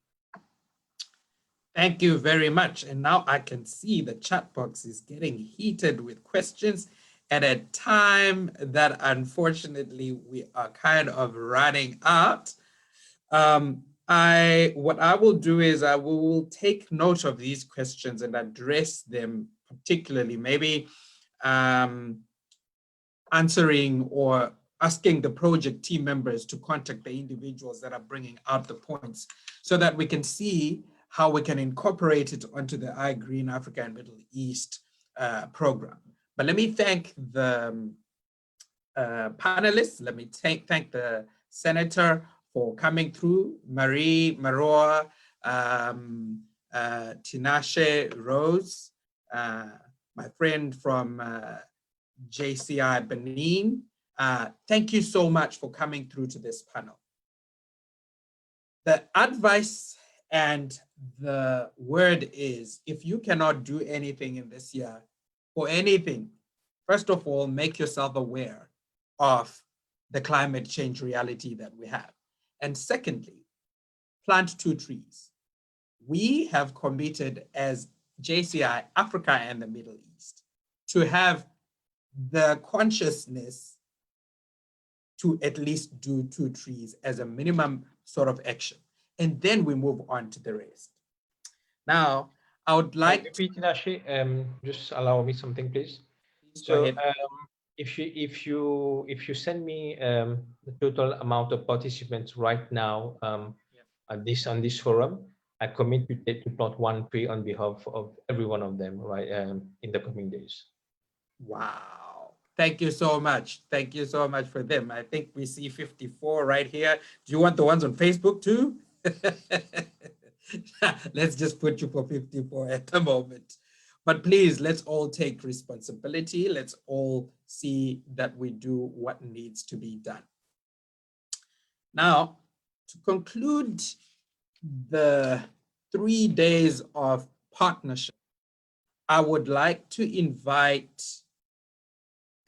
Speaker 2: Thank you very much. And now I can see the chat box is getting heated with questions at a time that unfortunately we are kind of running out. What I will do is I will take note of these questions and address them particularly, maybe answering or asking the project team members to contact the individuals that are bringing out the points so that we can see how we can incorporate it onto the iGreen Africa and Middle East program. But let me thank the panelists. Let me thank the Senator for coming through, Marie, Maroa, Tinashe, Rose, my friend from JCI Benin. Thank you so much for coming through to this panel. The advice and the word is, if you cannot do anything in this year for anything, first of all, make yourself aware of the climate change reality that we have. And secondly, plant 2 trees. We have committed as JCI Africa and the Middle East to have the consciousness to at least do 2 trees as a minimum sort of action. And then we move on to the rest. Now, I would like
Speaker 4: to just allow me something, please. So if you send me the total amount of participants right now on this forum, I commit to plant 1 tree on behalf of every one of them in the coming days.
Speaker 2: Wow. Thank you so much. Thank you so much for them. I think we see 54 right here. Do you want the ones on Facebook too? Let's just put you for 54 at the moment. But please, let's all take responsibility. Let's all see that we do what needs to be done. Now, to conclude the 3 days of partnership, I would like to invite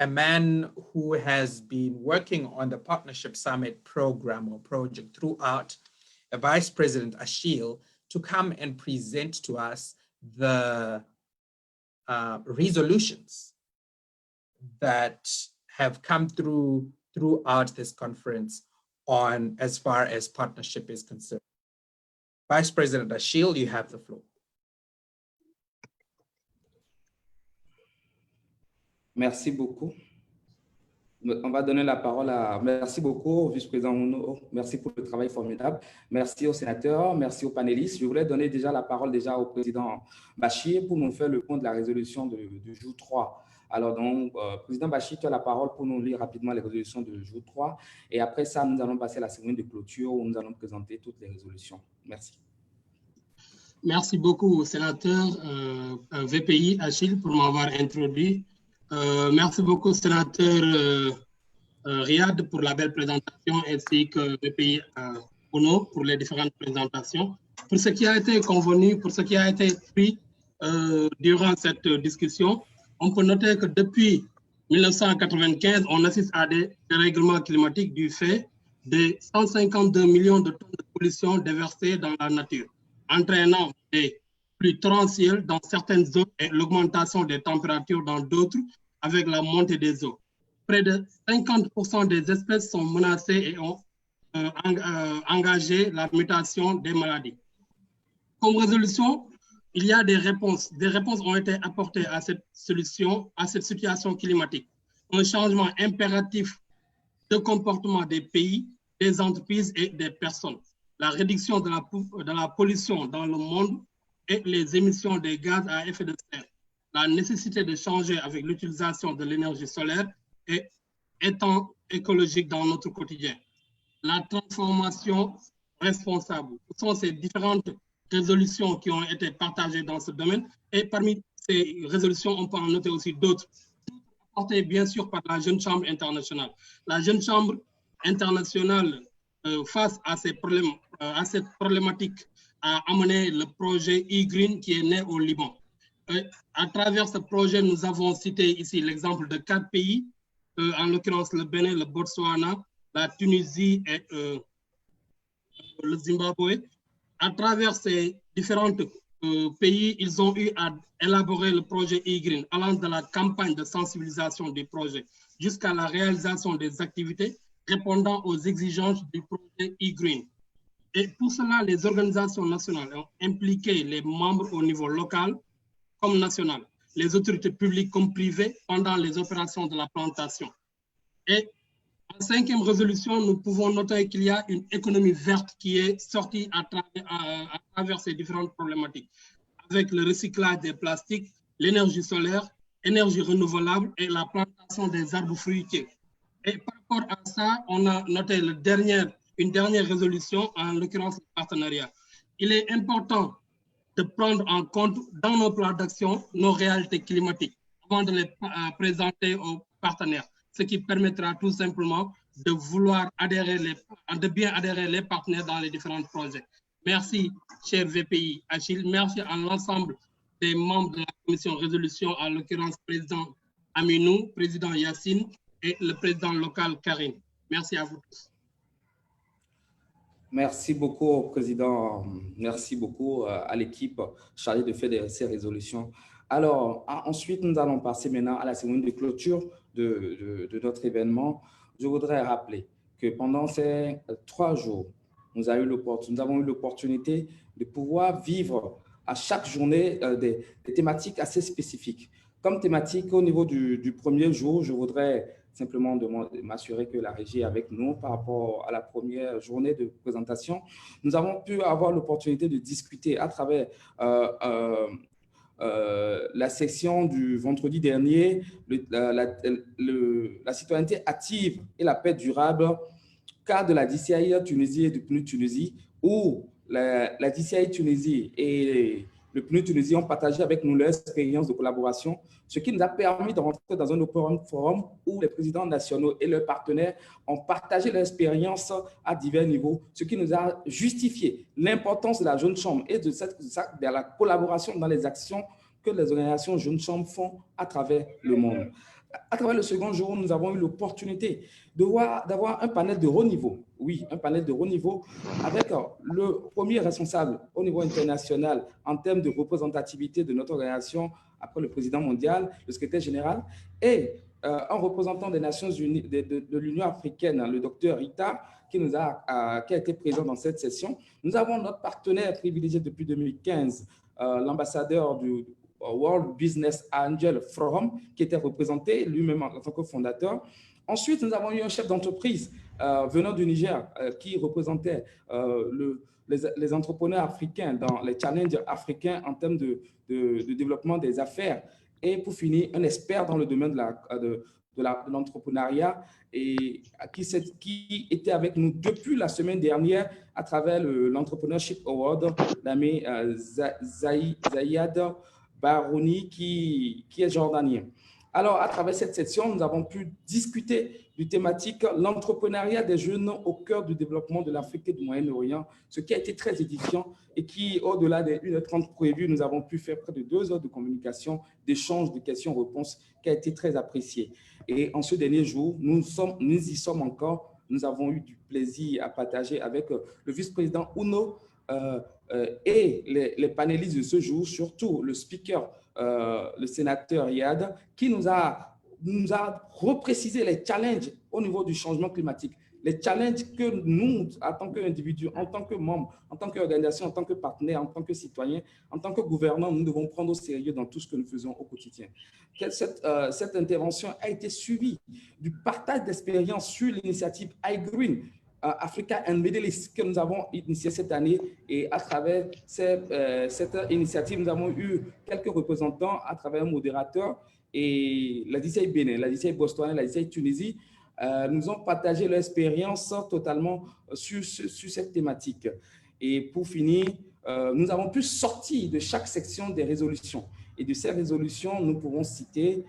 Speaker 2: a man who has been working on the Partnership Summit program or project throughout, Vice President Achille, to come and present to us the resolutions that have come throughout this conference on as far as partnership is concerned. Vice President Achille, you have the floor.
Speaker 9: Merci beaucoup. On va donner la parole à… Merci beaucoup au vice-président Uno. Merci pour le travail formidable. Merci aux sénateurs, merci aux panélistes. Je voulais donner déjà la parole au président Bachir pour nous faire le point de la résolution du jour 3. Alors donc, président Bachir, tu as la parole pour nous lire rapidement les résolutions du jour 3. Et après ça, nous allons passer à la cérémonie de clôture où nous allons présenter toutes les résolutions. Merci.
Speaker 10: Merci beaucoup au sénateur VPI Achille pour m'avoir introduit. Merci beaucoup au sénateur Riyad pour la belle présentation ainsi que VPI Uno pour les différentes présentations. Pour ce qui a été convenu, pour ce qui a été pris durant cette discussion, on peut noter que depuis 1995, on assiste à des dérèglements climatiques du fait de 152 millions de tonnes de pollution déversées dans la nature, entraînant des pluies torrentielles dans certaines zones et l'augmentation des températures dans d'autres avec la montée des eaux. Près de 50% des espèces sont menacées et ont engagé la mutation des maladies. Comme résolution, il y a des réponses. Des réponses ont été apportées à cette solution, à cette situation climatique. Un changement impératif de comportement des pays, des entreprises et des personnes. La réduction de la pollution dans le monde et les émissions des gaz à effet de serre. La nécessité de changer avec l'utilisation de l'énergie solaire et étant écologique dans notre quotidien. La transformation responsable. Ce sont ces différentes résolutions qui ont été partagées dans ce domaine. Et parmi ces résolutions, on peut en noter aussi d'autres, apportées bien sûr par la Jeune Chambre internationale. La Jeune Chambre internationale, face à ces problèmes, à cette problématique, a amené le projet iGreen qui est né au Liban. À travers ce projet, nous avons cité ici l'exemple de 4 pays, en l'occurrence le Bénin, le Botswana, la Tunisie et le Zimbabwe. À travers ces différents pays, ils ont eu à élaborer le projet iGreen, allant de la campagne de sensibilisation du projet jusqu'à la réalisation des activités répondant aux exigences du projet iGreen. Et pour cela, les organisations nationales ont impliqué les membres au niveau local comme national, les autorités publiques comme privées pendant les opérations de la plantation. Et en 5e résolution, nous pouvons noter qu'il y a une économie verte qui est sortie à travers ces différentes problématiques, avec le recyclage des plastiques, l'énergie solaire, énergie renouvelable et la plantation des arbres fruitiers. Et par rapport à ça, on a noté une dernière résolution, en l'occurrence le partenariat. Il est important de prendre en compte dans nos plans d'action nos réalités climatiques avant de les présenter aux partenaires, ce qui permettra tout simplement de bien adhérer les partenaires dans les différents projets. Merci, cher VPI Achille. Merci à l'ensemble des membres de la commission résolution, en l'occurrence président Aminou, président Yassine et le président local Karine. Merci à vous tous.
Speaker 9: Merci beaucoup au président, merci beaucoup à l'équipe chargée de faire ces résolutions. Alors, ensuite, nous allons passer maintenant à la cérémonie de clôture de notre événement. Je voudrais rappeler que pendant ces 3 jours, nous avons eu l'opportunité de pouvoir vivre à chaque journée des thématiques assez spécifiques. Comme thématique, au niveau du premier jour, je voudrais simplement m'assurer que la régie est avec nous par rapport à la première journée de présentation. Nous avons pu avoir l'opportunité de discuter à travers la section du vendredi dernier, la citoyenneté active et la paix durable, cas de la DCI Tunisie et du PNUD Tunisie, où la DCI Tunisie et le PNUD Tunisie ont partagé avec nous leur expérience de collaboration, ce qui nous a permis de rentrer dans un open forum où les présidents nationaux et leurs partenaires ont partagé leur expérience à divers niveaux, ce qui nous a justifié l'importance de la Jeune Chambre et de la collaboration dans les actions que les organisations Jeune Chambre font à travers le monde. À travers le second jour, nous avons eu l'opportunité d'avoir un panel de haut niveau. Oui, un panel de haut niveau avec le premier responsable au niveau international en termes de représentativité de notre organisation après le président mondial, le secrétaire général, et un représentant des Nations Unies, de l'Union africaine, le docteur Rita, qui a été présent dans cette session. Nous avons notre partenaire privilégié depuis 2015, l'ambassadeur du World Business Angel Forum, qui était représenté lui-même en tant que fondateur, Ensuite, nous avons eu un chef d'entreprise venant du Niger qui représentait les entrepreneurs africains dans les challenges africains en termes de développement des affaires. Et pour finir, un expert dans le domaine de l'entrepreneuriat et qui était avec nous depuis la semaine dernière à travers l'Entrepreneurship Award, l'ami Zayad Barouni, qui est jordanien. Alors, à travers cette section, nous avons pu discuter du thématique l'entrepreneuriat des jeunes au cœur du développement de l'Afrique et du Moyen-Orient, ce qui a été très édifiant et qui, au-delà des 1h30 prévues, nous avons pu faire près de 2 heures de communication, d'échange, de questions-réponses, qui a été très apprécié. Et en ce dernier jour, nous y sommes encore. Nous avons eu du plaisir à partager avec le vice-président Uno et les panélistes de ce jour, surtout le speaker, le sénateur Yad, qui nous a reprécisé les challenges au niveau du changement climatique, les challenges que nous, en tant qu'individus, en tant que membres, en tant qu'organisation, en tant que partenaires, en tant que citoyens, en tant que gouvernants, nous devons prendre au sérieux dans tout ce que nous faisons au quotidien. Cette intervention a été suivie du partage d'expériences sur l'initiative iGreen, Africa&Middle que nous avons initié cette année, et à travers cette initiative, nous avons eu quelques représentants à travers un modérateur et la DCI Bénin, la DCI Botswana, la DCI Tunisie nous ont partagé leur expérience totalement sur cette thématique. Et pour finir, nous avons pu sortir de chaque section des résolutions. Et de ces résolutions, nous pouvons citer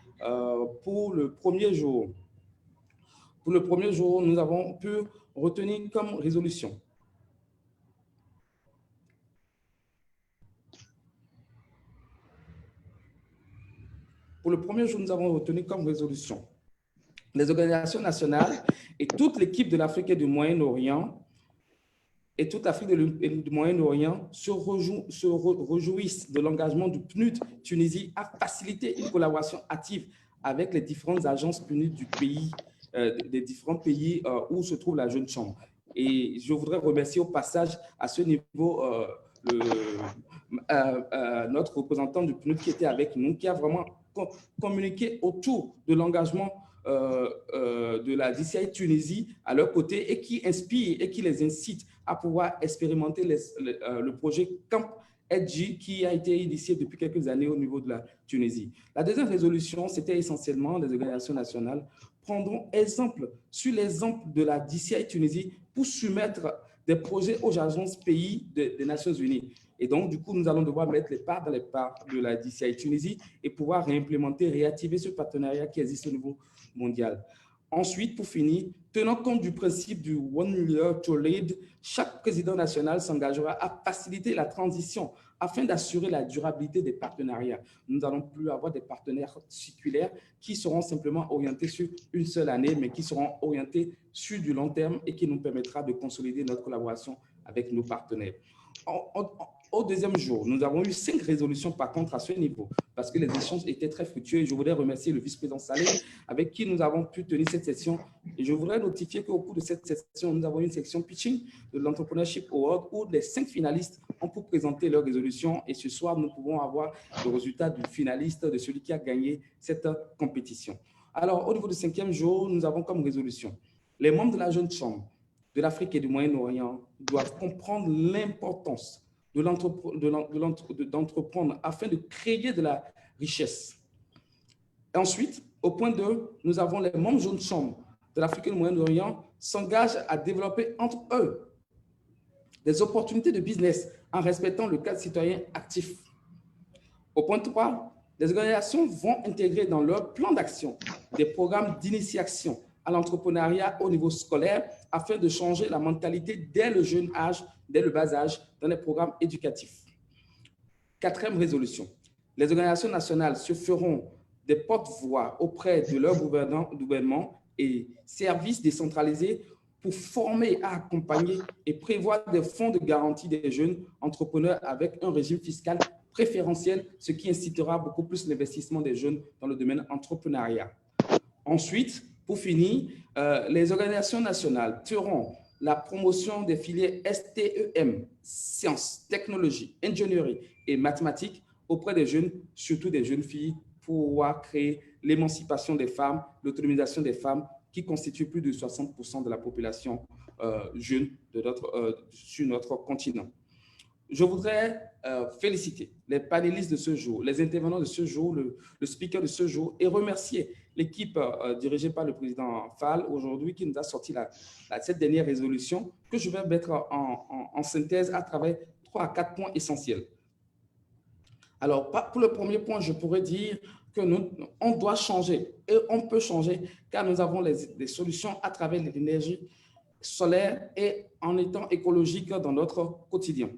Speaker 9: pour le premier jour. Pour le premier jour, nous avons pu retenir comme résolution. Pour le premier jour, nous avons retenu comme résolution les organisations nationales et toute l'équipe de l'Afrique et du Moyen-Orient et toute l'Afrique et du Moyen-Orient se réjouissent de l'engagement du PNUD Tunisie à faciliter une collaboration active avec les différentes agences PNUD du pays, des différents pays où se trouve la Jeune Chambre. Et je voudrais remercier au passage à ce niveau notre représentant du PNUD qui était avec nous, qui a vraiment communiqué autour de l'engagement de la DCI Tunisie à leur côté et qui inspire et qui les incite à pouvoir expérimenter le projet Camp Edgy qui a été initié depuis quelques années au niveau de la Tunisie. La deuxième résolution, c'était essentiellement les organisations nationales prendront exemple sur l'exemple de la DCI Tunisie pour soumettre des projets aux agences pays des Nations Unies. Et donc, du coup, nous allons devoir mettre les parts dans les parts de la DCI Tunisie et pouvoir réimplémenter, réactiver ce partenariat qui existe au niveau mondial. Ensuite, pour finir, tenant compte du principe du One Year to Lead, chaque président national s'engagera à faciliter la transition afin d'assurer la durabilité des partenariats. Nous n'allons plus avoir des partenaires séculaires qui seront simplement orientés sur une seule année, mais qui seront orientés sur du long terme et qui nous permettra de consolider notre collaboration avec nos partenaires. Au deuxième jour, nous avons eu 5 résolutions par contre à ce niveau parce que les échanges étaient très fructueux et je voudrais remercier le vice-président Saleh avec qui nous avons pu tenir cette session. Et je voudrais notifier qu'au cours de cette session, nous avons une section pitching de l'Entrepreneurship Award où les 5 finalistes ont pu présenter leurs résolutions et ce soir, nous pouvons avoir le résultat du finaliste, de celui qui a gagné cette compétition. Alors, au niveau du 5e jour, nous avons comme résolution les membres de la Jeune Chambre de l'Afrique et du Moyen-Orient doivent comprendre l'importance d'entreprendre afin de créer de la richesse. Ensuite, au point 2, nous avons les membres Jeune Chambre de l'Afrique et du Moyen-Orient s'engagent à développer entre eux des opportunités de business en respectant le cadre citoyen actif. Au point 3, les organisations vont intégrer dans leur plan d'action des programmes d'initiation à l'entrepreneuriat au niveau scolaire afin de changer la mentalité dès le jeune âge, dès le bas âge, dans les programmes éducatifs. 4e résolution, les organisations nationales se feront des porte-voix auprès de leurs gouvernements et services décentralisés pour former, accompagner et prévoir des fonds de garantie des jeunes entrepreneurs avec un régime fiscal préférentiel, ce qui incitera beaucoup plus l'investissement des jeunes dans le domaine entrepreneuriat. Ensuite, pour finir, les organisations nationales feront la promotion des filières STEM, sciences, technologies, ingénierie et mathématiques auprès des jeunes, surtout des jeunes filles, pour pouvoir créer l'émancipation des femmes, l'autonomisation des femmes qui constitue plus de 60% de la population jeune sur notre continent. Je voudrais féliciter les panélistes de ce jour, les intervenants de ce jour, le speaker de ce jour, et remercier l'équipe dirigée par le président Fall aujourd'hui qui nous a sorti cette dernière résolution que je vais mettre en synthèse à travers 3 à 4 points essentiels. Alors, pour le premier point, je pourrais dire que on doit changer et on peut changer car nous avons des solutions à travers l'énergie solaire et en étant écologique dans notre quotidien.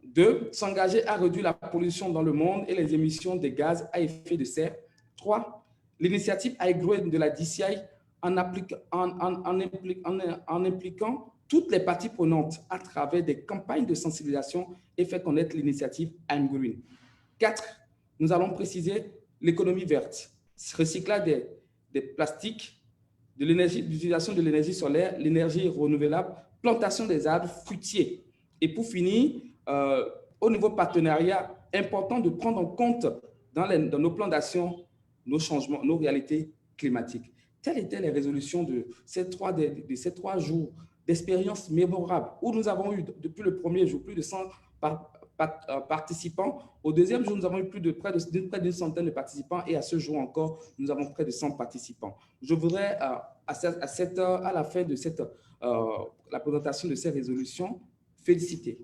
Speaker 9: 2, s'engager à réduire la pollution dans le monde et les émissions de gaz à effet de serre. 3, l'initiative iGreen de la DCI en impliquant toutes les parties prenantes à travers des campagnes de sensibilisation et faire connaître l'initiative iGreen. 4, nous allons préciser l'économie verte, recyclage des plastiques, de l'utilisation de l'énergie solaire, l'énergie renouvelable, plantation des arbres fruitiers. Et pour finir, au niveau partenariat, important de prendre en compte dans nos plans d'action nos changements, nos réalités climatiques. Telles étaient les résolutions de ces 3 jours d'expérience mémorable où nous avons eu depuis le premier jour plus de 100 participants. Au deuxième jour, nous avons eu près d'une centaine de participants et à ce jour encore, nous avons près de 100 participants. Je voudrais, à la fin de la présentation de ces résolutions, féliciter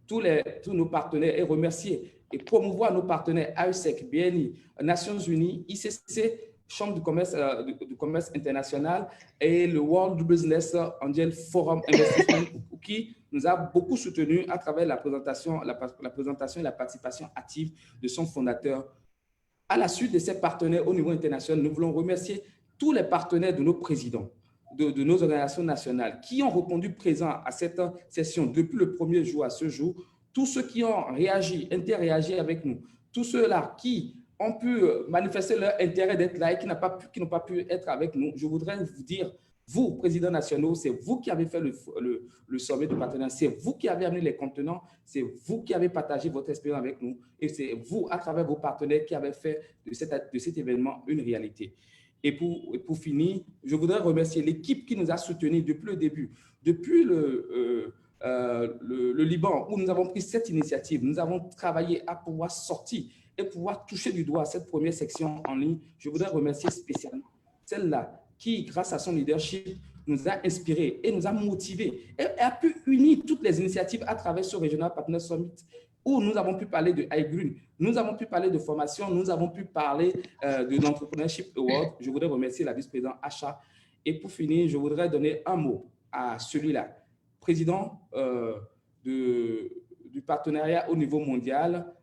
Speaker 9: tous nos partenaires et remercier et promouvoir nos partenaires AESEC, BNI, Nations Unies, ICC, Chambre du commerce international et le World Business Angel Forum Investissement qui nous a beaucoup soutenus à travers la présentation et la participation active de son fondateur. À la suite de ces partenaires au niveau international, nous voulons remercier tous les partenaires de nos présidents, de nos organisations nationales qui ont répondu présents à cette session depuis le premier jour à ce jour, tous ceux qui ont réagi, interréagi avec nous, tous ceux-là qui ont pu manifester leur intérêt d'être là et qui n'ont pas pu être avec nous. Je voudrais vous dire, vous, présidents nationaux, c'est vous qui avez fait le sommet de partenariat, c'est vous qui avez amené les contenants, c'est vous qui avez partagé votre expérience avec nous et c'est vous, à travers vos partenaires, qui avez fait de cet événement une réalité. Et pour finir, je voudrais remercier l'équipe qui nous a soutenus depuis le début, depuis le Liban, où nous avons pris cette initiative. Nous avons travaillé à pouvoir sortir et pouvoir toucher du doigt cette première section en ligne. Je voudrais remercier spécialement celle-là qui, grâce à son leadership, nous a inspirés et nous a motivés et a pu unir toutes les initiatives à travers ce Regional Partner Summit où nous avons pu parler de iGreen, nous avons pu parler de formation, nous avons pu parler de l'Entrepreneurship Award. Je voudrais remercier la vice-présidente Acha. Et pour finir, je voudrais donner un mot à celui-là, président du partenariat au niveau mondial,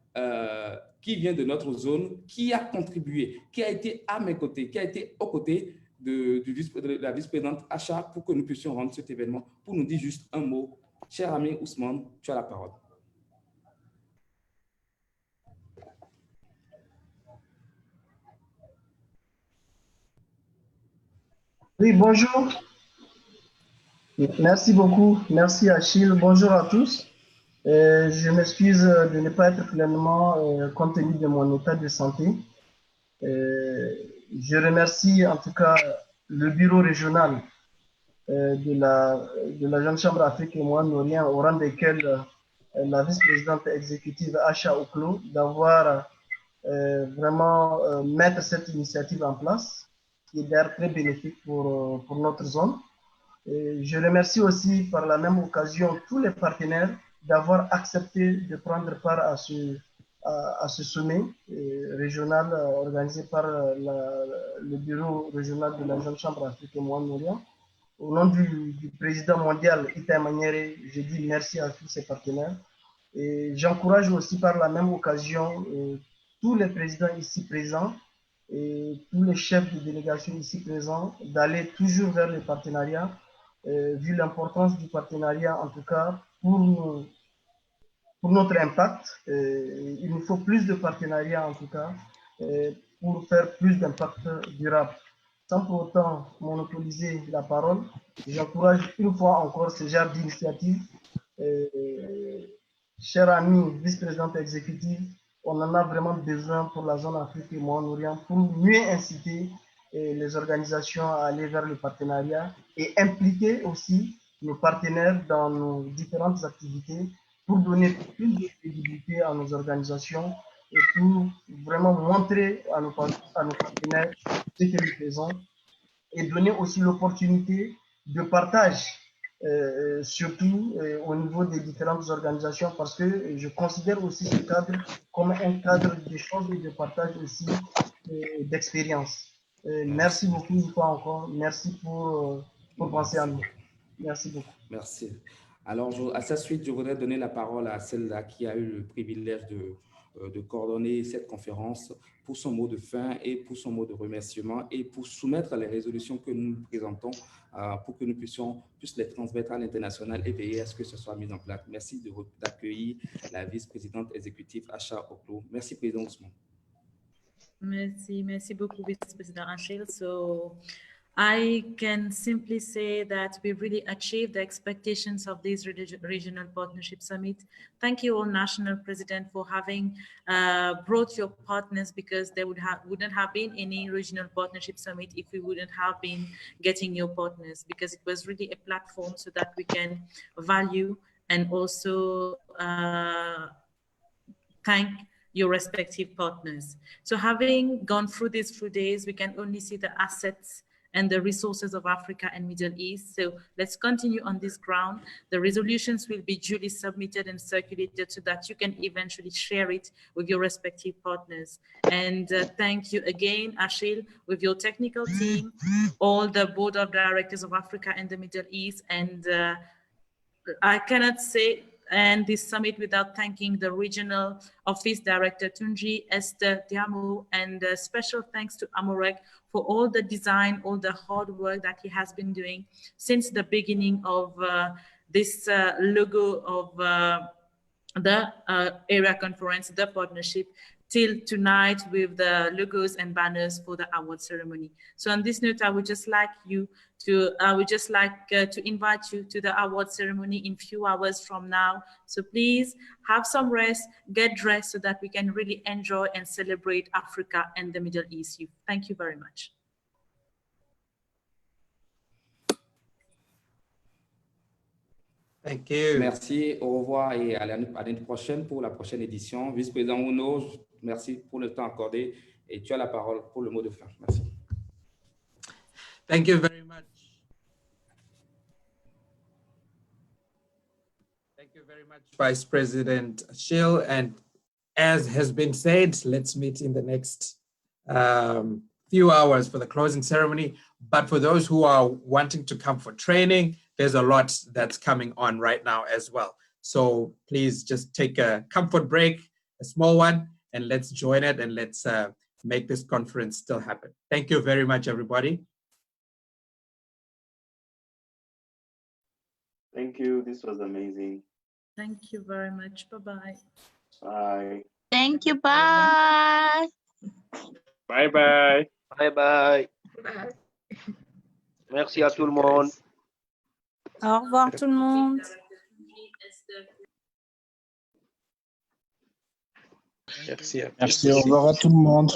Speaker 9: qui vient de notre zone, qui a contribué, qui a été à mes côtés, qui a été aux côtés de la vice-présidente Acha pour que nous puissions rendre cet événement. Pour nous dire juste un mot, cher ami Ousmane, tu as la parole.
Speaker 11: Oui, bonjour. Merci beaucoup. Merci Achille. Bonjour à tous. Je m'excuse de ne pas être pleinement compte tenu de mon état de santé. Je remercie en tout cas le bureau régional de la Jeune Chambre Afrique et Moyen-Orient, au rang desquels la vice-présidente exécutive Acha Oklo, d'avoir vraiment mettre cette initiative en place, qui est d'ailleurs très bénéfique pour notre zone. Et je remercie aussi par la même occasion tous les partenaires d'avoir accepté de prendre part à ce sommet régional organisé par le bureau régional de la Jeune Chambre Afrique et Moyen-Orient. Au nom du président mondial, Ita Maniere, je dis merci à tous ces partenaires. Et j'encourage aussi par la même occasion tous les présidents ici présents et tous les chefs de délégation ici présents d'aller toujours vers le partenariat, vu l'importance du partenariat, en tout cas pour notre impact. Il nous faut plus de partenariats, en tout cas, pour faire plus d'impact durable. Sans pour autant monopoliser la parole, j'encourage une fois encore ce genre d'initiative. Chers amis, vice-présidente exécutive, on en a vraiment besoin pour la zone Afrique et Moyen-Orient pour mieux inciter les organisations à aller vers le partenariat et impliquer aussi nos partenaires dans nos différentes activités pour donner plus de crédibilité à nos organisations et pour vraiment montrer à nos partenaires ce que nous faisons et donner aussi l'opportunité de partage, surtout au niveau des différentes organisations, parce que je considère aussi ce cadre comme un cadre d'échange et de partage aussi d'expérience. Merci beaucoup une fois encore. Merci pour penser à nous. Merci beaucoup.
Speaker 9: Merci. Alors, à sa suite, je voudrais donner la parole à celle-là qui a eu le privilège de coordonner cette conférence pour son mot de fin et pour son mot de remerciement et pour soumettre les résolutions que nous présentons pour que nous puissions les transmettre à l'international et veiller à ce que ce soit mis en place. Merci d'accueillir la vice-présidente exécutive Asha Oklo. Merci, Président Ousmane.
Speaker 1: Merci beaucoup, Vice-President Achille. So I can simply say that we really achieved the expectations of this regional partnership summit. Thank you all national president for having brought your partners, because there wouldn't have been any regional partnership summit if we wouldn't have been getting your partners, because it was really a platform so that we can value and also thank your respective partners. So having gone through these few days, we can only see the assets and the resources of Africa and Middle East. So let's continue on this ground. The resolutions will be duly submitted and circulated so that you can eventually share it with your respective partners. And thank you again, Achille, with your technical team, all the board of directors of Africa and the Middle East. And I cannot say and this summit without thanking the regional office director Tunji, Esther Diamo, and special thanks to Amorek for all the design, all the hard work that he has been doing since the beginning of this logo of the area conference, the partnership, till tonight with the logos and banners for the award ceremony. So on this note, I would just like to invite you to the award ceremony in few hours from now. So please have some rest, get dressed so that we can really enjoy and celebrate Africa and the Middle East youth. Thank you very much.
Speaker 2: Thank you.
Speaker 9: Merci, au revoir et à l'année prochaine pour la prochaine édition. Vice-président Uno, merci pour le temps accordé et tu as la parole pour le mot de fin. Merci.
Speaker 2: Thank you very much. Thank you very much, Vice President Achille. And as has been said, let's meet in the next few hours for the closing ceremony. But for those who are wanting to come for training, there's a lot that's coming on right now as well. So please just take a comfort break, a small one, and let's join it and let's make this conference still happen. Thank you very much, everybody.
Speaker 12: Thank you. This was amazing.
Speaker 1: Thank you very much. Bye-bye.
Speaker 12: Bye.
Speaker 13: Thank you. Bye.
Speaker 12: Bye-bye.
Speaker 14: Bye-bye. Merci à tout le monde.
Speaker 13: Au revoir tout le monde.
Speaker 14: Merci.
Speaker 6: Merci, au revoir à tout le monde.